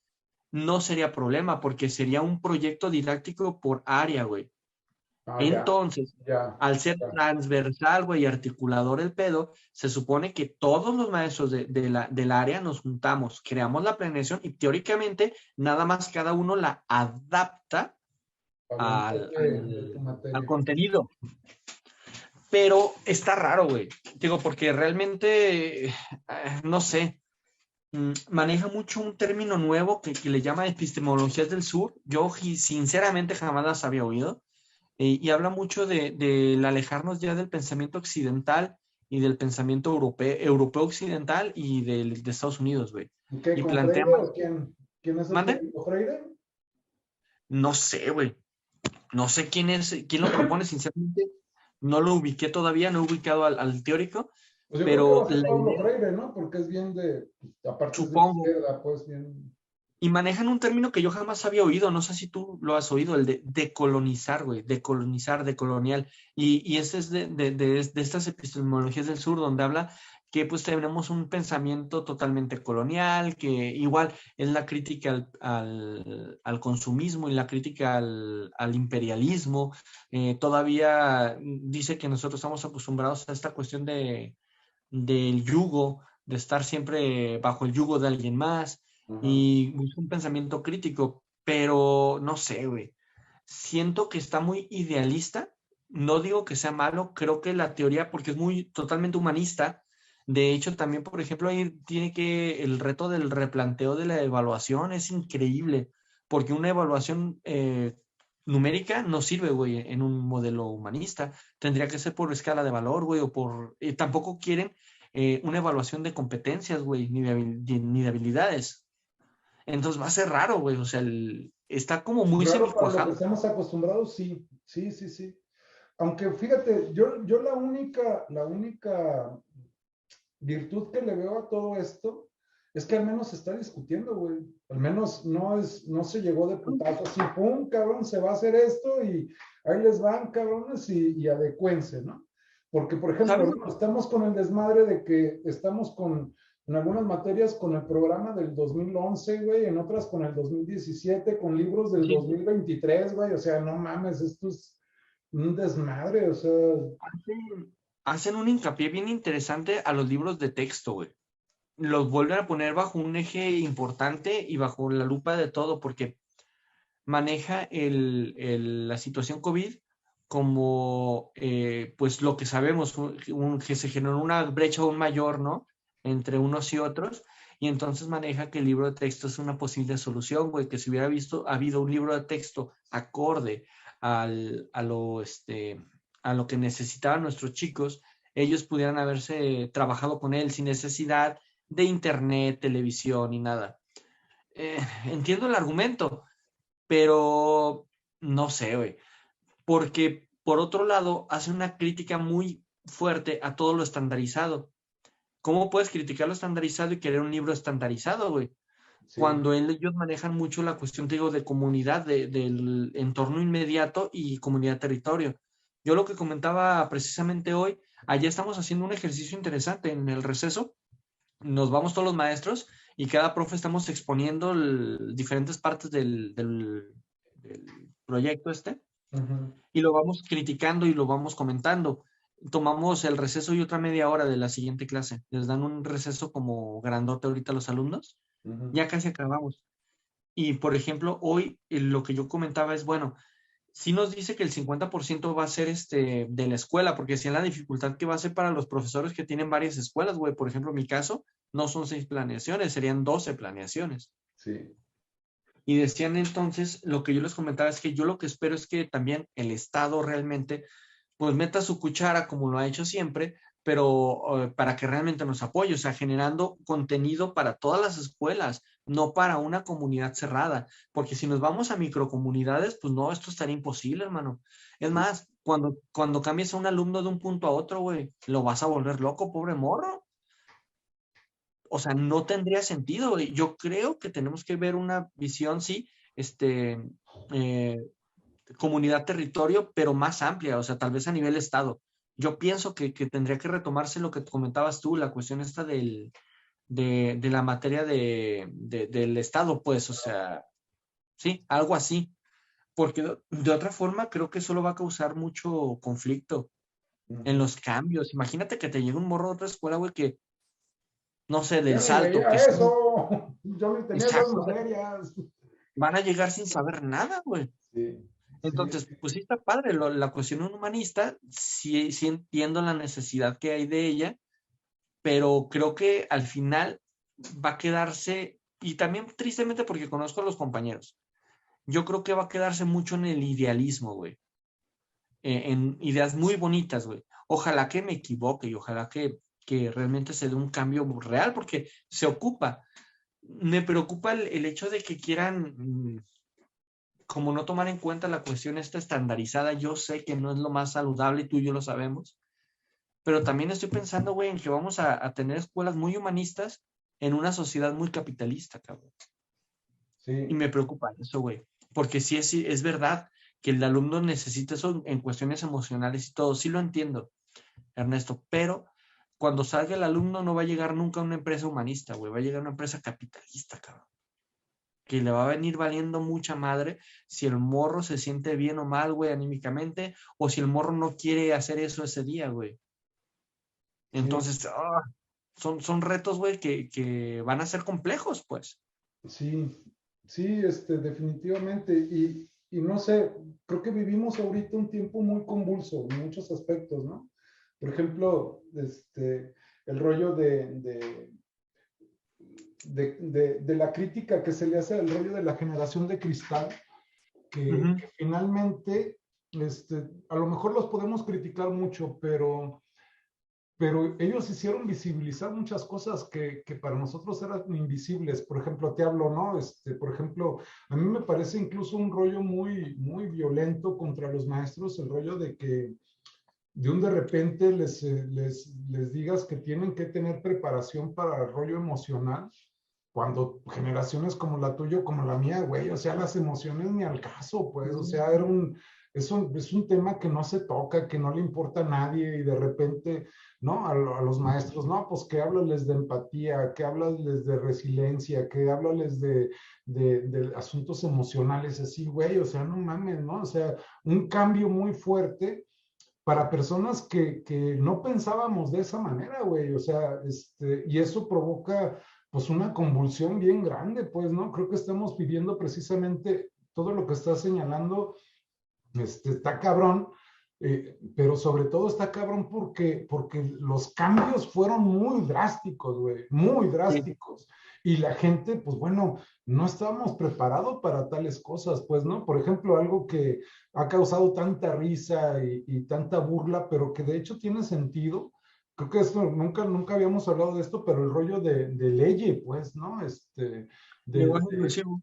no sería problema porque sería un proyecto didáctico por área, güey. Ya, Entonces, ya, al ser ya. transversal, güey, y articulador el pedo, se supone que todos los maestros del área nos juntamos, creamos la planeación y teóricamente nada más cada uno la adapta Al al, enfoque de tu al, al materia. contenido. Pero está raro, güey. Digo, porque realmente, no sé, maneja mucho un término nuevo que le llama epistemologías del sur. Yo sinceramente jamás las había oído. y habla mucho del alejarnos ya del pensamiento occidental y del pensamiento europeo occidental y de Estados Unidos, güey. ¿Y qué, Y con plantea Freire más, o quién? ¿Quién es el ¿mande? teórico Freire? No sé, güey. No sé quién lo propone, sinceramente. No lo ubiqué todavía, no he ubicado al teórico, Pues yo creo que va a pero ser la Pablo idea, Freire, ¿no? Porque es bien aparte es de supongo. izquierda, pues bien. Y manejan un término que yo jamás había oído, no sé si tú lo has oído, el de decolonizar, güey, decolonizar, decolonial. Y ese es de estas epistemologías del sur, donde habla que pues tenemos un pensamiento totalmente colonial, que igual es la crítica al consumismo y la crítica al imperialismo. Todavía dice que nosotros estamos acostumbrados a esta cuestión del yugo, de estar siempre bajo el yugo de alguien más Ajá. y es un pensamiento crítico, pero no sé, güey. Siento que está muy idealista. No digo que sea malo, creo que la teoría, porque es muy totalmente humanista. De hecho, también, por ejemplo, ahí tiene que el reto del replanteo de la evaluación es increíble, porque una evaluación numérica no sirve, güey, en un modelo humanista. Tendría que ser por escala de valor, güey, o por... tampoco quieren una evaluación de competencias, güey, ni de habilidades. Entonces va a ser raro, güey. O sea, está como muy Raro para lo que semicuajado. estamos acostumbrados, sí, sí, sí, sí. Aunque fíjate, yo la única virtud que le veo a todo esto es que al menos se está discutiendo, güey. Al menos no se llegó de putazo así, pum, cabrón, se va a hacer esto y ahí les van, cabrones, y adecúense, ¿no? Porque, por ejemplo, ¿Sabes? ahorita estamos con el desmadre de que estamos en algunas materias con el programa del 2011, güey, en otras con el 2017, con libros del Sí. 2023, güey, o sea, no mames, esto es un desmadre, o sea, Hacen un hincapié bien interesante a los libros de texto, güey. Los vuelven a poner bajo un eje importante y bajo la lupa de todo, porque maneja la situación COVID como, pues, lo que sabemos, que se generó una brecha aún mayor, ¿no? Entre unos y otros, y entonces maneja que el libro de texto es una posible solución, güey, que si hubiera habido un libro de texto acorde a lo que necesitaban nuestros chicos, ellos pudieran haberse trabajado con él sin necesidad de internet, televisión y nada. Entiendo el argumento, pero no sé, güey, porque por otro lado hace una crítica muy fuerte a todo lo estandarizado. ¿Cómo puedes criticar lo estandarizado y querer un libro estandarizado, güey? sí. Cuando ellos manejan mucho la cuestión, te digo, de comunidad, del entorno inmediato y comunidad territorio. Yo lo que comentaba precisamente hoy, allá estamos haciendo un ejercicio interesante en el receso, nos vamos todos los maestros y cada profe estamos exponiendo diferentes partes del proyecto Ujú, y lo vamos criticando y lo vamos comentando. Tomamos el receso y otra media hora de la siguiente clase. Les dan un receso como grandote ahorita a los alumnos. ujú. Ya casi acabamos. Y por ejemplo, hoy lo que yo comentaba es, bueno, sí nos dice que el 50% va a ser de la escuela, porque si en la dificultad que va a ser para los profesores que tienen varias escuelas, güey, por ejemplo, en mi caso, no son 6 planeaciones, serían 12 planeaciones. Sí. Y decían entonces, lo que yo les comentaba es que yo lo que espero es que también el Estado realmente, pues meta su cuchara como lo ha hecho siempre, pero para que realmente nos apoye, o sea, generando contenido para todas las escuelas, no para una comunidad cerrada, porque si nos vamos a microcomunidades, pues no, esto estaría imposible, hermano. Es Sí. más, cuando cambies a un alumno de un punto a otro, güey, lo vas a volver loco, pobre morro. O sea, no tendría sentido, güey. Yo creo que tenemos que ver una visión, sí, este, eh, comunidad, territorio, pero más amplia, o sea, tal vez a nivel estado. Yo pienso que tendría que retomarse lo que comentabas tú, la cuestión esta de la materia del estado, pues, o sea, sí, algo así, porque de otra forma creo que solo va a causar mucho conflicto en Ujú. los cambios. Imagínate que te llegue un morro de otra escuela, güey, que, no sé, Yo del ni salto, veía que sí, eso, yo ni tenía esas exacto, o sea, materias. van a llegar sin saber nada, güey. Sí, sí, Entonces, pues sí está padre, la cuestión humanista, sí, sí entiendo la necesidad que hay de ella, pero creo que al final va a quedarse, y también tristemente porque conozco a los compañeros, yo creo que va a quedarse mucho en el idealismo, güey. en ideas muy bonitas, güey. Ojalá que me equivoque y ojalá que realmente se dé un cambio real, porque se ocupa. Me preocupa el hecho de que quieran, como no tomar en cuenta la cuestión esta estandarizada. Yo sé que no es lo más saludable, tú y yo lo sabemos, pero también estoy pensando, güey, en que vamos a tener escuelas muy humanistas en una sociedad muy capitalista, cabrón. Y Sí, me preocupa eso, güey, porque sí es verdad que el alumno necesita eso en cuestiones emocionales y todo, sí lo entiendo, Ernesto, pero cuando salga el alumno no va a llegar nunca a una empresa humanista, güey, va a llegar a una empresa capitalista, cabrón, que le va a venir valiendo mucha madre si el morro se siente bien o mal, güey, anímicamente, o si el morro no quiere hacer eso ese día, güey. sí, Entonces, son retos, güey, que van a ser complejos, pues. sí, sí, definitivamente. Y no sé, creo que vivimos ahorita un tiempo muy convulso en muchos aspectos, ¿no? Por ejemplo, el rollo de la crítica que se le hace al rollo de la generación de cristal, Ujú. que finalmente, a lo mejor los podemos criticar mucho, pero ellos hicieron visibilizar muchas cosas que para nosotros eran invisibles. Por ejemplo, te hablo, ¿no? Por ejemplo, a mí me parece incluso un rollo muy, muy violento contra los maestros, el rollo de que de un de repente les digas que tienen que tener preparación para el rollo emocional, cuando generaciones como la tuya o como la mía, güey, o sea, las emociones ni al caso, pues, o sea, es un tema que no se toca, que no le importa a nadie y de repente, ¿no? A los maestros, no, pues que háblales de empatía, que háblales de resiliencia, que háblales de asuntos emocionales, así, güey, o sea, no mames, ¿no? O sea, un cambio muy fuerte para personas que no pensábamos de esa manera, güey, o sea, y eso provoca pues una convulsión bien grande, pues, ¿no? Creo que estamos viviendo precisamente todo lo que estás señalando, está cabrón, pero sobre todo está cabrón porque los cambios fueron muy drásticos, güey, muy Sí. drásticos. Y la gente, pues bueno, no estábamos preparados para tales cosas, pues, ¿no? Por ejemplo, algo que ha causado tanta risa y tanta burla, pero que de hecho tiene sentido. Creo que esto, nunca habíamos hablado de esto, pero el rollo de ley, pues, ¿no? Lenguaje De, inclusivo.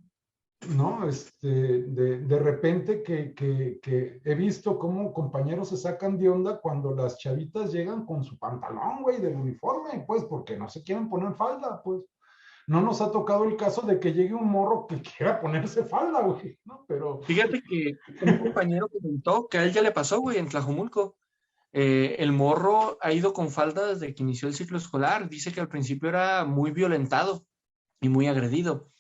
¿no? De repente que he visto cómo compañeros se sacan de onda cuando las chavitas llegan con su pantalón, güey, del uniforme, pues, porque no se quieren poner falda, pues. No nos ha tocado el caso de que llegue un morro que quiera ponerse falda, güey, ¿no? Pero, Fíjate que un compañero comentó que a él ya le pasó, güey, en Tlajomulco. El morro ha ido con falda desde que inició el ciclo escolar. Dice que al principio era muy violentado y muy agredido.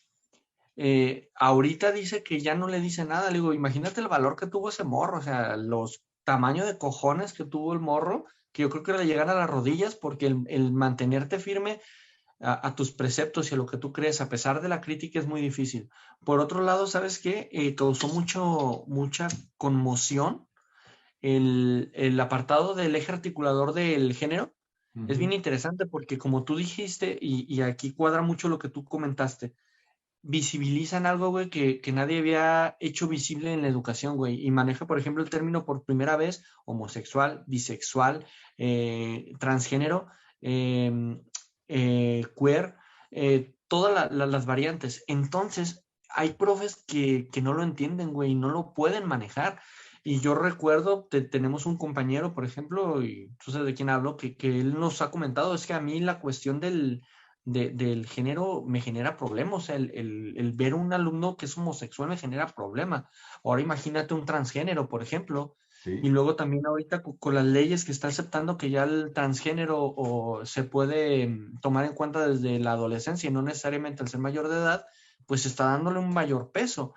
Ahorita dice que ya no le dice nada. Le digo, imagínate el valor que tuvo ese morro, o sea, los tamaños de cojones que tuvo el morro, que yo creo que le llegan a las rodillas, porque el mantenerte firme a tus preceptos y a lo que tú crees, a pesar de la crítica, es muy difícil. Por otro lado, ¿sabes qué? Causó mucha conmoción el apartado del eje articulador del género. Es bien ujú, interesante porque como tú dijiste, y aquí cuadra mucho lo que tú comentaste, visibilizan algo, güey, que nadie había hecho visible en la educación, güey, y maneja, por ejemplo, el término por primera vez, homosexual, bisexual, transgénero, eh, queer, todas las variantes. Entonces, hay profes que no lo entienden, güey, y no lo pueden manejar. Y yo recuerdo, tenemos un compañero, por ejemplo, y tú sabes de quién hablo, que él nos ha comentado, es que a mí la cuestión del género me genera problemas. O sea, el ver un alumno que es homosexual me genera problema. Ahora imagínate un transgénero, por ejemplo. Y sí, luego también ahorita con las leyes que está aceptando que ya el transgénero se puede tomar en cuenta desde la adolescencia y no necesariamente al ser mayor de edad, pues está dándole un mayor peso.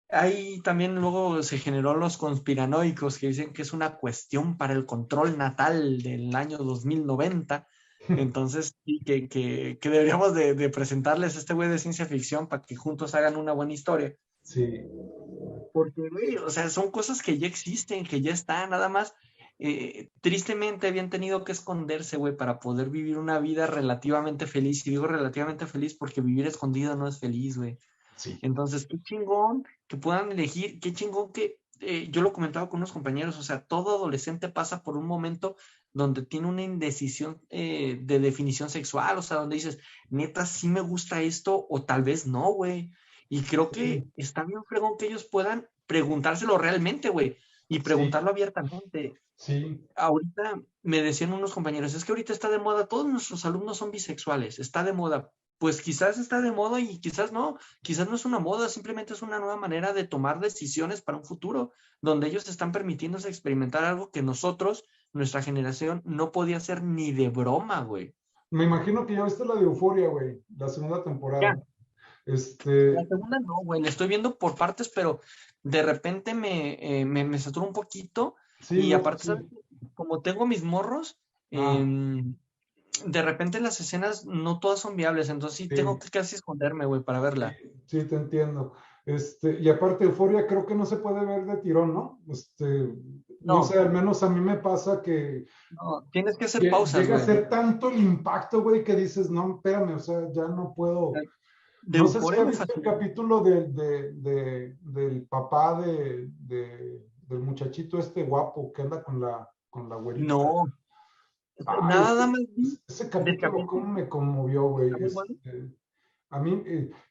Ahí también luego se generó los conspiranoicos que dicen que es una cuestión para el control natal del año 2090. Entonces, sí, que deberíamos de presentarles a este güey de ciencia ficción para que juntos hagan una buena historia. sí, Porque, güey, o sea, son cosas que ya existen, que ya están, nada más. Tristemente habían tenido que esconderse, güey, para poder vivir una vida relativamente feliz. Y digo relativamente feliz porque vivir escondido no es feliz, güey. sí, Entonces, qué chingón que puedan elegir, qué chingón yo lo comentaba con unos compañeros, o sea, todo adolescente pasa por un momento donde tiene una indecisión de definición sexual, o sea, donde dices, neta, sí me gusta esto o tal vez no, güey. Y creo que Sí, está bien fregón que ellos puedan preguntárselo realmente, güey, y sí, preguntarlo abiertamente. sí. Ahorita me decían unos compañeros, es que ahorita está de moda, todos nuestros alumnos son bisexuales, está de moda. Pues quizás está de moda y quizás no es una moda, simplemente es una nueva manera de tomar decisiones para un futuro, donde ellos están permitiéndose experimentar algo que nosotros, nuestra generación, no podía hacer ni de broma, güey. Me imagino que ya viste la de Euforia, güey, la segunda Ya, temporada. la Este, segunda no, güey, la estoy viendo por partes, pero de repente me satura un poquito sí, y no, aparte, ¿sabes? sí. Como tengo mis morros, Ah, de repente las escenas no todas son viables, entonces sí tengo sí, que casi esconderme, güey, para sí, verla. sí, te entiendo. Y aparte, Euforia creo que no se puede ver de tirón, ¿no? No sé, No, al menos a mí me pasa que no, tienes que hacer pausas, llega a güey. ser tanto el impacto, güey, que dices, no, espérame, o sea, ya no puedo. De No sé si Euphoria ha me visto el fascinó. capítulo del papá del muchachito este guapo que anda con la güerita. No, Ay, nada más vi ese del capítulo, capítulo, cómo me conmovió, güey. está muy bueno. A mí,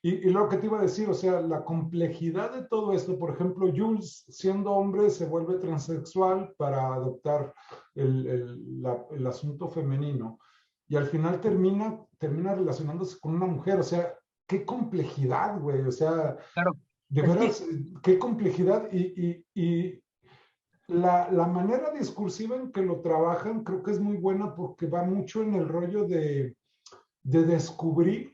y lo que te iba a decir, o sea, la complejidad de todo esto, por ejemplo, Jules, siendo hombre, se vuelve transexual para adoptar el asunto femenino y al final termina relacionándose con una mujer, o sea, qué complejidad, güey, o sea, Claro, de es que, veras, qué complejidad y la manera discursiva en que lo trabajan creo que es muy buena porque va mucho en el rollo de descubrir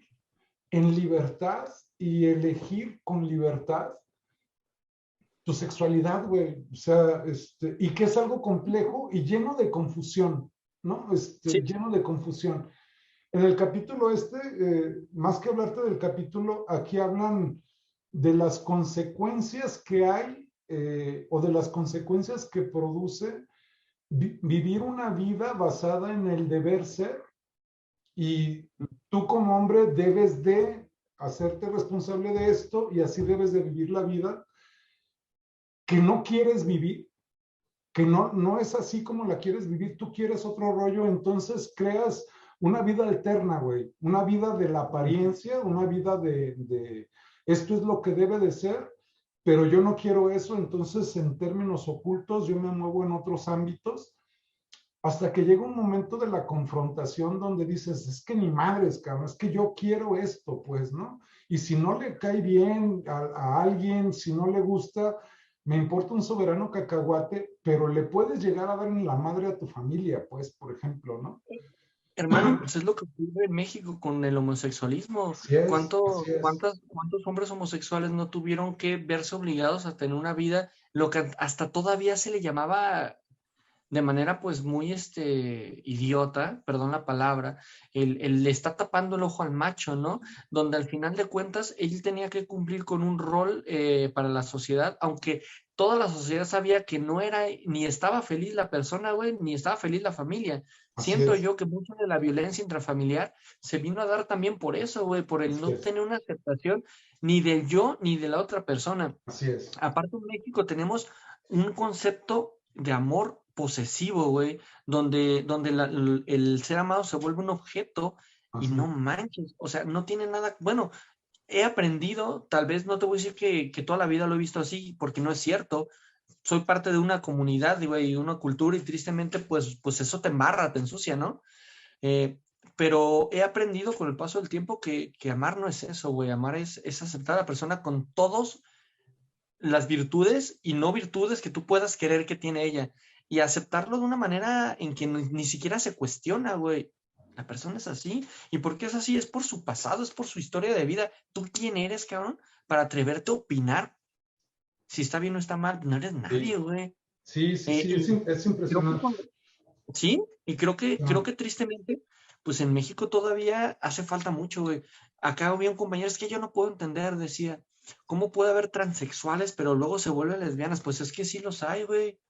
en libertad y elegir con libertad tu sexualidad, güey. O sea, y que es algo complejo y lleno de confusión, ¿no? sí, Lleno de confusión. En el capítulo más que hablarte del capítulo, aquí hablan de las consecuencias que hay o de las consecuencias que produce vivir una vida basada en el deber ser y tú como hombre debes de hacerte responsable de esto y así debes de vivir la vida que no quieres vivir, que no es así como la quieres vivir, tú quieres otro rollo, entonces creas una vida alterna, güey, una vida de la apariencia, una vida de esto es lo que debe de ser, pero yo no quiero eso, entonces en términos ocultos yo me muevo en otros ámbitos hasta que llega un momento de la confrontación donde dices, es que ni madres, cabrón, es que yo quiero esto, pues, ¿no? Y si no le cae bien a alguien, si no le gusta, me importa un soberano cacahuate, pero le puedes llegar a dar en la madre a tu familia, pues, por ejemplo, ¿no? hermano, pues es lo que ocurre en México con el homosexualismo. Así es, así es, ¿Cuántos hombres homosexuales no tuvieron que verse obligados a tener una vida, lo que hasta todavía se le llamaba de manera pues muy idiota, perdón la palabra, el le está tapando el ojo al macho, ¿no? Donde al final de cuentas él tenía que cumplir con un rol para la sociedad, aunque toda la sociedad sabía que no era, ni estaba feliz la persona, güey, ni estaba feliz la familia. así Siento es, yo que mucho de la violencia intrafamiliar se vino a dar también por eso, güey, por el así no es, tener una aceptación ni del yo ni de la otra persona. así es, Aparte en México tenemos un concepto de amor posesivo, güey, donde el ser amado se vuelve un objeto y así no es, manches, o sea, no tiene nada, bueno, he aprendido, tal vez no te voy a decir que toda la vida lo he visto así, porque no es cierto, soy parte de una comunidad, güey, y una cultura y tristemente, pues eso te embarra, te ensucia, ¿no? Eh, pero he aprendido con el paso del tiempo que amar no es eso, güey, amar es aceptar a la persona con todos las virtudes y no virtudes que tú puedas querer que tiene ella y aceptarlo de una manera en que ni siquiera se cuestiona, güey. La persona es así. ¿Y por qué es así? Es por su pasado, es por su historia de vida. ¿Tú quién eres, cabrón? Para atreverte a opinar si está bien o está mal. No eres nadie, sí, güey. sí, sí, sí, Y es creo que impresionante. sí, y creo Ah, que tristemente, pues en México todavía hace falta mucho, güey. Acá había un compañero, es que yo no puedo entender, decía, ¿cómo puede haber transexuales, pero luego se vuelven lesbianas? Pues es que sí los hay, güey,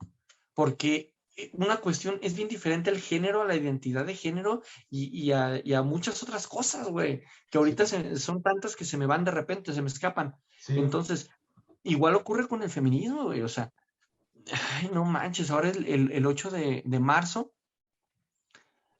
porque una cuestión es bien diferente al género, a la identidad de género y a muchas otras cosas, güey, que sí, ahorita son tantas que se me van de repente, se me escapan. sí, Entonces, igual ocurre con el feminismo, güey, o sea. Ay, no manches, ahora el 8 de marzo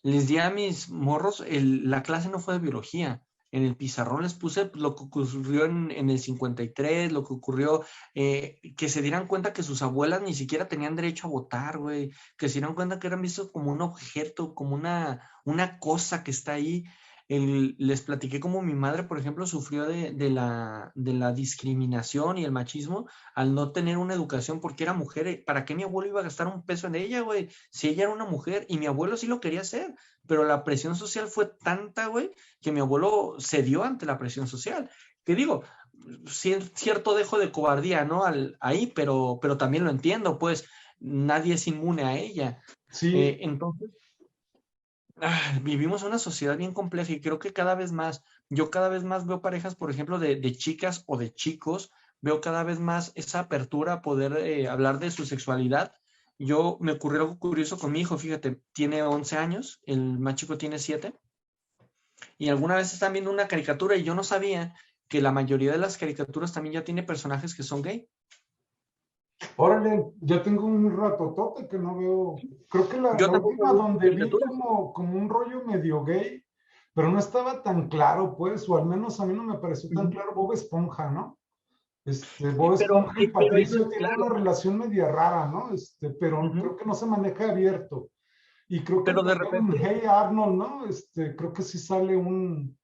les di a mis morros, la clase no fue de biología. En el pizarrón les puse lo que ocurrió en el 53, lo que ocurrió, que se dieran cuenta que sus abuelas ni siquiera tenían derecho a votar, güey, que se dieran cuenta que eran vistos como un objeto, como una cosa que está ahí. Les platiqué cómo mi madre, por ejemplo, sufrió de la discriminación y el machismo al no tener una educación porque era mujer. ¿Para qué mi abuelo iba a gastar un peso en ella, güey? Si ella era una mujer y mi abuelo sí lo quería hacer, pero la presión social fue tanta, güey, que mi abuelo cedió ante la presión social. Que digo, cierto dejo de cobardía, ¿no? Ahí, pero también lo entiendo, pues nadie es inmune a ella. Sí, Entonces, vivimos una sociedad bien compleja y creo que cada vez más, yo cada vez más veo parejas, por ejemplo, de chicas o de chicos, veo cada vez más esa apertura a poder hablar de su sexualidad. Yo me ocurrió algo curioso con mi hijo, fíjate, tiene 11 años, el más chico tiene 7, y alguna vez están viendo una caricatura y yo no sabía que la mayoría de las caricaturas también ya tiene personajes que son gay. órale, ya tengo un ratotote que no veo. Creo que la, Yo la tampoco última veo donde vi caricaturas. como un rollo medio gay, pero no estaba tan claro, pues, o al menos a mí no me pareció tan Ujú. claro Bob Esponja, ¿no? Bob Pero, Esponja y pero eso es Patricio tienen una claro. relación media rara, ¿no? Pero Ujú. creo que no se maneja abierto. Y creo que Pero de también en repente, Hey Arnold, ¿no? Creo que sí sale un.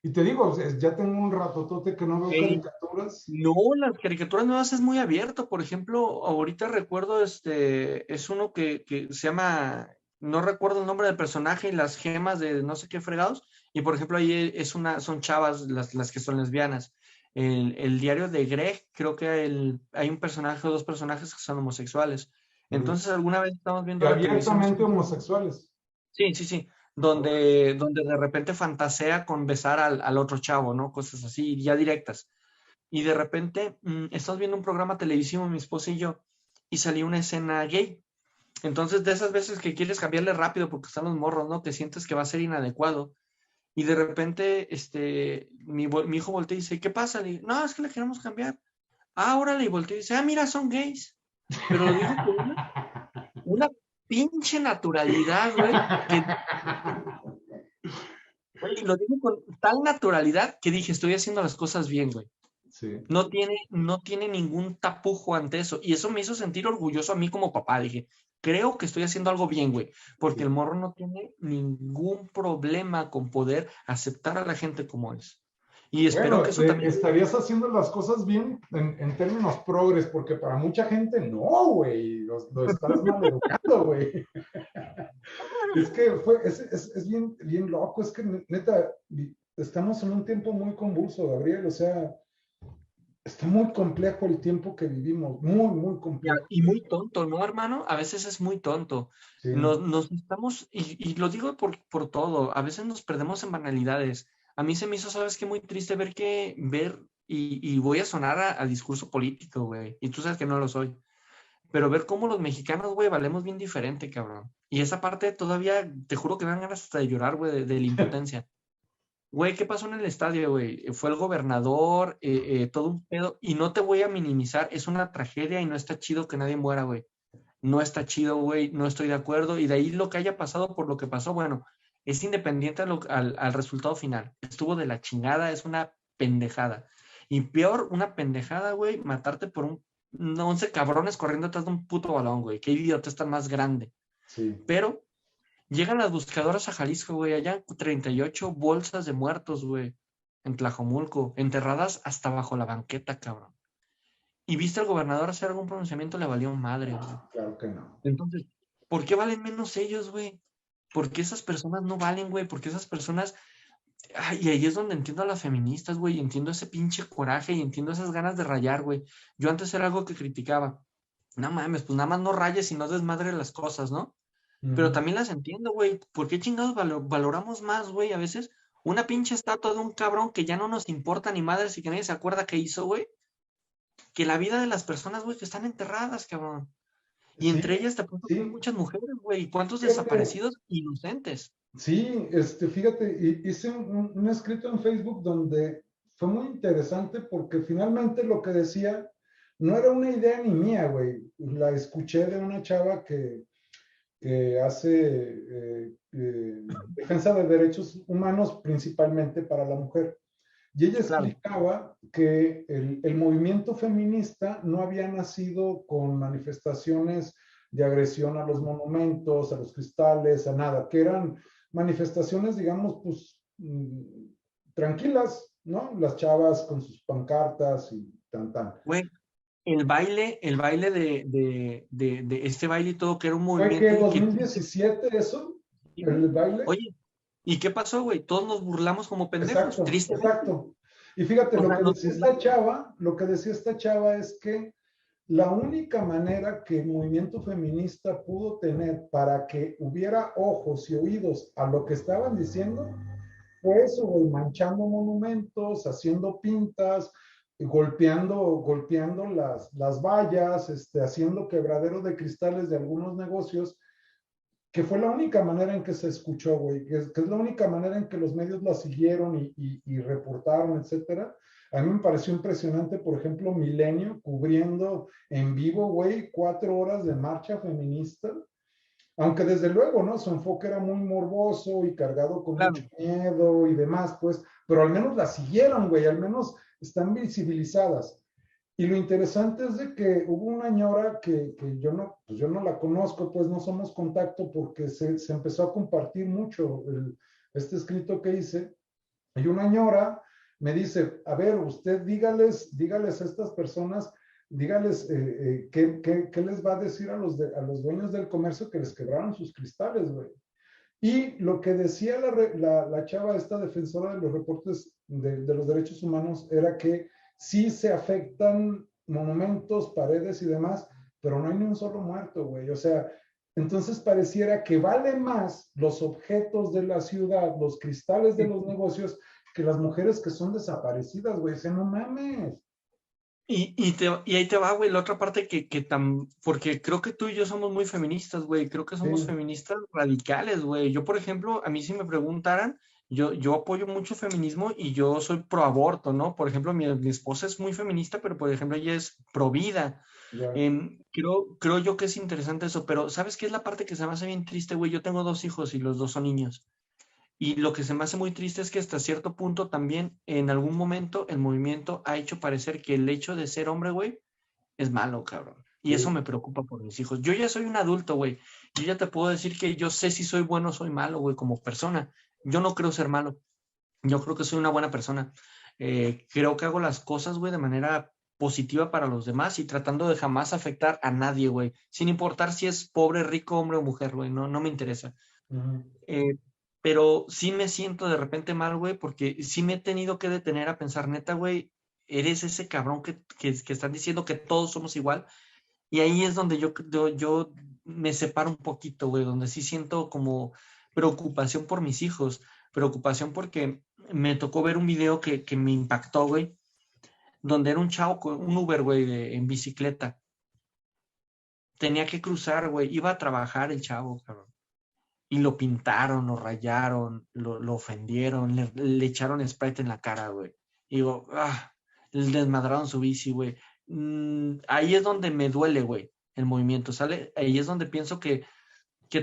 Y te digo, ya tengo un ratotote que no veo hey, caricaturas. no, las caricaturas nuevas es muy abierto. Por ejemplo, ahorita recuerdo, es uno que se llama, no recuerdo el nombre del personaje y las gemas de no sé qué fregados. Y por ejemplo, ahí son chavas las que son lesbianas. El diario de Greg, creo que hay un personaje o dos personajes que son homosexuales. Mm. Entonces, alguna vez estamos Y viendo la televisión. abiertamente homosexuales. Sí, sí, sí. Órale. Donde de repente fantasea con besar al otro chavo, ¿no? Cosas así, ya directas. Y de repente estamos viendo un programa televisivo, mi esposa y yo, y salió una escena gay. Entonces, de esas veces que quieres cambiarle rápido porque están los morros, ¿no? Que sientes que va a ser inadecuado. Y de repente, mi hijo voltea y dice, ¿qué pasa? Le digo, no, es que le queremos cambiar. Ah, órale, y voltea y dice, ah, mira, son gays. Pero lo dijo con una pinche naturalidad, güey, güey, lo dijo con tal naturalidad que dije, estoy haciendo las cosas bien, güey. Sí. No tiene ningún tapujo ante eso. Y eso me hizo sentir orgulloso a mí como papá. Dije, creo que estoy haciendo algo bien, güey. Porque el Sí. morro no tiene ningún problema con poder aceptar a la gente como es. Y espero que Bueno, eso también. estarías haciendo las cosas bien en términos progres, porque para mucha gente no, güey, lo estás mal educando, güey. Es que es bien, bien loco, es que neta, estamos en un tiempo muy convulso, Gabriel, o sea, está muy complejo el tiempo que vivimos, muy, muy complejo. Y muy tonto, ¿no, hermano? A veces es muy tonto. Sí. Nos estamos, y lo digo por todo, a veces nos perdemos en banalidades. A mí se me hizo, ¿sabes qué? Muy triste y voy a sonar a discurso político, güey, y tú sabes que no lo soy, pero ver cómo los mexicanos, güey, valemos bien diferente, cabrón. Y esa parte todavía, te juro que me dan ganas hasta de llorar, güey, de la impotencia. Güey, ¿qué pasó en el estadio, güey? Fue el gobernador, todo un pedo, y no te voy a minimizar, es una tragedia y no está chido que nadie muera, güey. No está chido, güey, no estoy de acuerdo, y de ahí lo que haya pasado por lo que pasó, bueno, es independiente al resultado final. Estuvo de la chingada, es una pendejada. Y peor, una pendejada, güey, matarte por 11 cabrones corriendo atrás de un puto balón, güey. Qué idiota está más grande. Sí. Pero llegan las buscadoras a Jalisco, güey, allá 38 bolsas de muertos, güey, en Tlajomulco, enterradas hasta bajo la banqueta, cabrón. Y viste al gobernador hacer algún pronunciamiento, le valió madre, güey. Claro que no. Entonces, ¿por qué valen menos ellos, güey? ¿Por qué esas personas no valen, güey? ¿Por qué esas personas... Ay, y ahí es donde entiendo a las feministas, güey, entiendo ese pinche coraje y entiendo esas ganas de rayar, güey. Yo antes era algo que criticaba. No mames, pues nada más no rayes y no desmadre las cosas, ¿no? Pero Ujú. también las entiendo, güey. ¿Por qué chingados valoramos más, güey? A veces una pinche estatua de un cabrón que ya no nos importa ni madres y que nadie se acuerda qué hizo, güey, que la vida de las personas, güey, que están enterradas, cabrón. Y Sí, entre ellas te apuesto que hay sí, muchas mujeres, güey. ¿Cuántos fíjate, desaparecidos inocentes? sí, fíjate, hice un escrito en Facebook donde fue muy interesante porque finalmente lo que decía no era una idea ni mía, güey. La escuché de una chava que hace defensa de derechos humanos principalmente para la mujer. Y ella Claro. explicaba que el movimiento feminista no había nacido con manifestaciones de agresión a los monumentos, a los cristales, a nada, que eran manifestaciones, digamos, pues tranquilas, ¿no? Las chavas con sus pancartas y tan, tan. Güey, el baile de este baile y todo, que era un ¿Fue que movimiento y que... 2017 eso? Sí, güey. ¿El baile? Oye, ¿y qué pasó, güey? Todos nos burlamos como pendejos, Exacto, tristemente. exacto. Y fíjate, O lo sea, que nos decía esta burlamos. chava, lo que decía esta chava es que la única manera que el movimiento feminista pudo tener para que hubiera ojos y oídos a lo que estaban diciendo fue eso, güey, manchando monumentos, haciendo pintas, golpeando las vallas, haciendo quebradero de cristales de algunos negocios, que fue la única manera en que se escuchó, güey, que es la única manera en que los medios la siguieron y reportaron, etcétera. A mí me pareció impresionante, por ejemplo, Milenio cubriendo en vivo, güey, 4 horas de marcha feminista, aunque desde luego, ¿no? Su enfoque era muy morboso y cargado con mucho Claro. miedo y demás, pues, pero al menos la siguieron, güey, al menos están visibilizadas. Y lo interesante es de que hubo una ñora que yo no, pues yo no la conozco, pues no somos contacto porque se empezó a compartir mucho este escrito que hice. Y una ñora me dice, a ver, usted dígales a estas personas, dígales qué les va a decir a los dueños del comercio que les quebraron sus cristales, güey. Y lo que decía la chava, esta defensora de los reportes de los derechos humanos, era que sí se afectan monumentos, paredes y demás, pero no hay ni un solo muerto, güey. O sea, entonces pareciera que vale más los objetos de la ciudad, los cristales de los negocios, que las mujeres que son desaparecidas, güey. O sea, no mames. Y ahí te va, güey, la otra parte porque creo que tú y yo somos muy feministas, güey, creo que somos Sí, feministas radicales, güey. Yo, por ejemplo, a mí si me preguntaran, yo apoyo mucho feminismo y yo soy pro aborto, ¿no? Por ejemplo, mi esposa es muy feminista, pero por ejemplo ella es pro vida. ya. Creo yo que es interesante eso, pero ¿sabes qué es la parte que se me hace bien triste, güey? Yo tengo 2 hijos y los dos son niños. Y lo que se me hace muy triste es que hasta cierto punto también, en algún momento, el movimiento ha hecho parecer que el hecho de ser hombre, güey, es malo, cabrón. Y eso Sí. me preocupa por mis hijos. Yo ya soy un adulto, güey. Yo ya te puedo decir que yo sé si soy bueno o soy malo, güey, como persona. Yo no creo ser malo. Yo creo que soy una buena persona. Creo que hago las cosas, güey, de manera positiva para los demás y tratando de jamás afectar a nadie, güey. Sin importar si es pobre, rico, hombre o mujer, güey. No, no me interesa. Ujú. Eh, pero sí me siento de repente mal, güey, porque sí me he tenido que detener a pensar, neta, güey, eres ese cabrón que están diciendo que todos somos igual. Y ahí es donde yo me separo un poquito, güey, donde sí siento como preocupación por mis hijos, preocupación porque me tocó ver un video que me impactó, güey, donde era un chavo, un Uber, güey, en bicicleta. Tenía que cruzar, güey, iba a trabajar el chavo, cabrón. Y lo pintaron, lo rayaron, lo ofendieron, le echaron Sprite en la cara, güey. Y digo, le desmadraron su bici, güey. Ahí es donde me duele, güey, el movimiento, ¿sale? Ahí es donde pienso que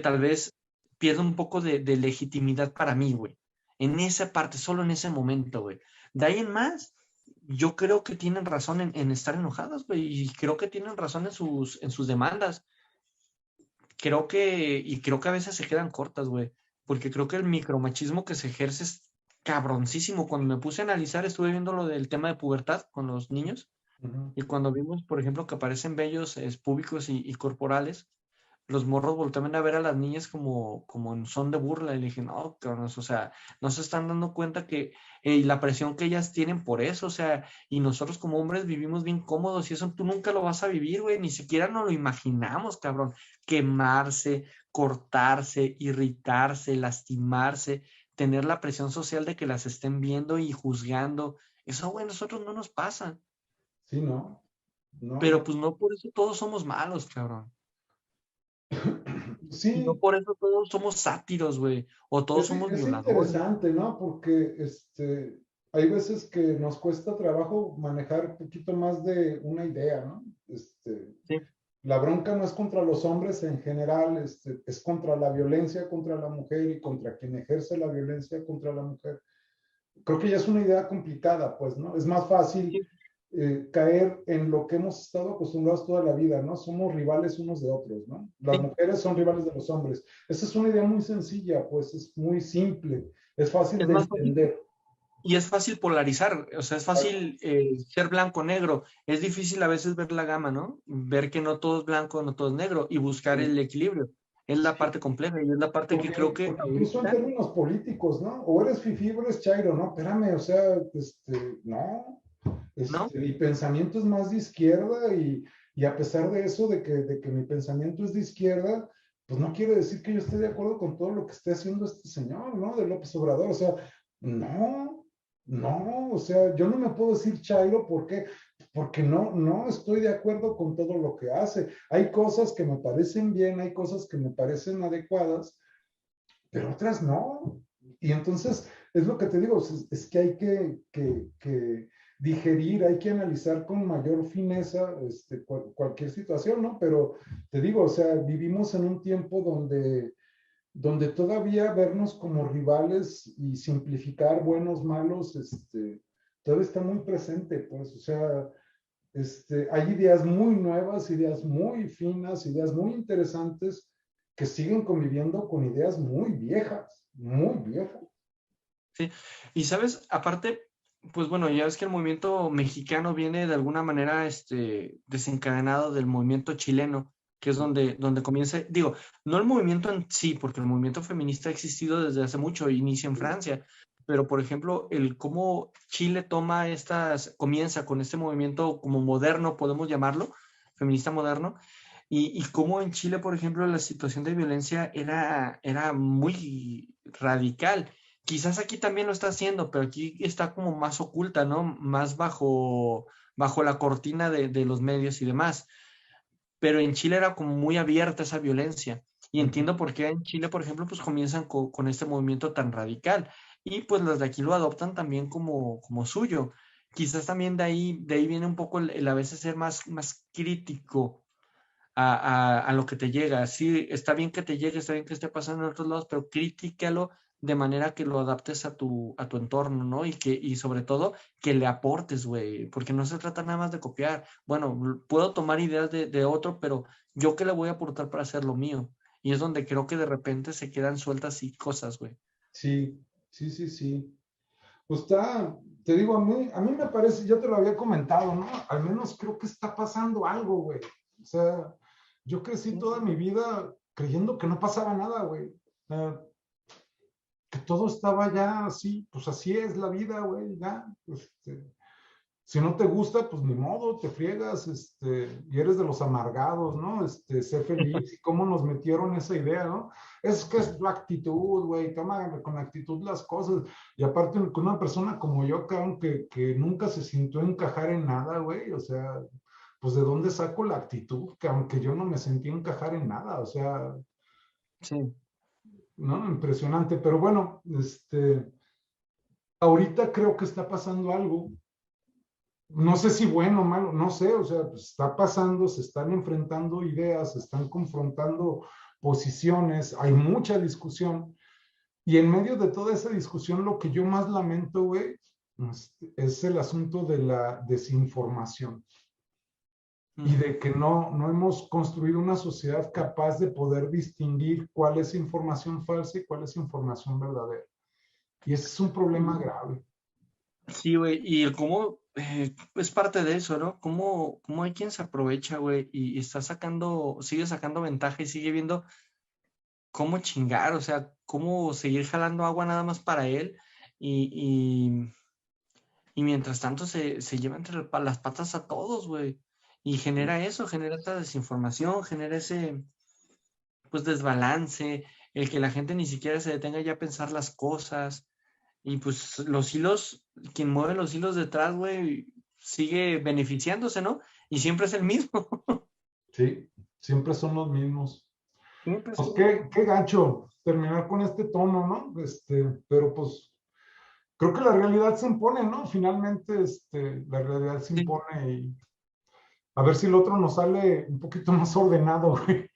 tal vez pierdo un poco de legitimidad para mí, güey. En esa parte, solo en ese momento, güey. De ahí en más, yo creo que tienen razón en estar enojados, güey, y creo que tienen razón en sus demandas. Creo que a veces se quedan cortas, güey, porque creo que el micromachismo que se ejerce es cabroncísimo. Cuando me puse a analizar, estuve viendo lo del tema de pubertad con los niños, Ujú. y cuando vimos, por ejemplo, que aparecen vellos públicos y corporales, los morros volteaban a ver a las niñas como en son de burla, y le dije, no, cabrones, o sea, no se están dando cuenta que la presión que ellas tienen por eso, o sea, y nosotros como hombres vivimos bien cómodos y eso tú nunca lo vas a vivir, güey, ni siquiera nos lo imaginamos, cabrón, quemarse, cortarse, irritarse, lastimarse, tener la presión social de que las estén viendo y juzgando, eso, güey, a nosotros no nos pasa, Sí, no, no, pero no. pues no por eso todos somos malos, cabrón. Y no Sí, por eso todos somos sátiros, güey, o todos somos es violadores. interesante, ¿no? Porque hay veces que nos cuesta trabajo manejar un poquito más de una idea, ¿no? Sí, La bronca no es contra los hombres en general, es contra la violencia contra la mujer y contra quien ejerce la violencia contra la mujer. Creo que ya es una idea complicada, pues, ¿no? Es más fácil sí, caer en lo que hemos estado acostumbrados toda la vida, ¿no? Somos rivales unos de otros, ¿no? Las sí. mujeres son rivales de los hombres. Esa es una idea muy sencilla, pues es muy simple, es fácil Es de más fácil entender. y es fácil polarizar, o sea, es fácil ser blanco o negro. Es difícil a veces ver la gama, ¿no? Ver que no todo es blanco, no todo es negro y buscar Sí, el equilibrio. Es la sí, parte compleja y es la parte que creo porque que incluso en ahorita, términos políticos, ¿no? O eres fifí o eres chairo, ¿no? Espérame, o sea, no, ¿no? mi pensamiento es más de izquierda y a pesar de eso, de que mi pensamiento es de izquierda, pues no quiere decir que yo esté de acuerdo con todo lo que esté haciendo este señor, ¿no? De López Obrador, o sea, no, no, o sea, yo no me puedo decir chairo, ¿por qué? Porque no estoy de acuerdo con todo lo que hace. Hay cosas que me parecen bien, hay cosas que me parecen adecuadas, pero otras no. Y entonces, es lo que te digo, es que hay que digerir, hay que analizar con mayor fineza cualquier situación, ¿no? Pero te digo, o sea, vivimos en un tiempo donde todavía vernos como rivales y simplificar buenos, malos, todavía está muy presente, pues, o sea, hay ideas muy nuevas, ideas muy finas, ideas muy interesantes que siguen conviviendo con ideas muy viejas, muy viejas. Sí. Y sabes, aparte, pues bueno, ya ves que el movimiento mexicano viene de alguna manera desencadenado del movimiento chileno, que es donde comienza, digo, no el movimiento en sí, porque el movimiento feminista ha existido desde hace mucho, inicia en Francia, pero por ejemplo, el cómo Chile toma comienza con este movimiento como moderno, podemos llamarlo, feminista moderno, y cómo en Chile, por ejemplo, la situación de violencia era muy radical. Quizás aquí también lo está haciendo, pero aquí está como más oculta, ¿no? Más bajo la cortina de los medios y demás. Pero en Chile era como muy abierta esa violencia. Y Ujú. entiendo por qué en Chile, por ejemplo, pues comienzan con este movimiento tan radical. Y pues los de aquí lo adoptan también como suyo. Quizás también de ahí viene un poco el a veces ser más crítico a lo que te llega. Sí, está bien que te llegue, está bien que esté pasando en otros lados, pero críticalo de manera que lo adaptes a tu entorno, ¿no? Y sobre todo que le aportes, güey, porque no se trata nada más de copiar. Bueno, puedo tomar ideas de otro, pero yo qué le voy a aportar para hacer lo mío. Y es donde creo que de repente se quedan sueltas y cosas, güey. Sí, sí, sí, sí. Pues te digo, a mí me parece, ya te lo había comentado, ¿no? Al menos creo que está pasando algo, güey. O sea, yo crecí Sí, toda mi vida creyendo que no pasaba nada, güey. Que todo estaba ya así, pues así es la vida, güey, ya. Si no te gusta, pues ni modo, te friegas, y eres de los amargados, ¿no? Sé feliz, y cómo nos metieron esa idea, ¿no? Es que es la actitud, güey, toma con actitud las cosas, y aparte con una persona como yo, cabrón, que nunca se sintió encajar en nada, güey, o sea, pues ¿de dónde saco la actitud? Que aunque yo no me sentí encajar en nada, o sea, sí, ¿no? Impresionante, pero bueno, ahorita creo que está pasando algo. No sé si bueno o malo, no sé, o sea, pues está pasando, se están enfrentando ideas, se están confrontando posiciones, hay mucha discusión, y en medio de toda esa discusión, lo que yo más lamento, güey, es el asunto de la desinformación y ujú, de que no hemos construido una sociedad capaz de poder distinguir cuál es información falsa y cuál es información verdadera. Y ese es un problema grave. sí, güey, y el cómo es parte de eso, ¿no? Cómo hay quien se aprovecha, güey, y está sigue sacando ventaja y sigue viendo cómo chingar, o sea, cómo seguir jalando agua nada más para él y, y mientras tanto se lleva entre las patas a todos, güey. Y genera eso, genera esta desinformación, genera ese, pues, desbalance, el que la gente ni siquiera se detenga ya a pensar las cosas. Y pues los hilos, quien mueve los hilos detrás, güey, sigue beneficiándose, ¿no? Y siempre es el mismo. Sí, siempre son los mismos. Siempre es Pues el mismo. qué gancho terminar con este tono, ¿no? Pero pues creo que la realidad se impone, ¿no? Finalmente, la realidad se Sí. impone y a ver si el otro nos sale un poquito más ordenado, güey.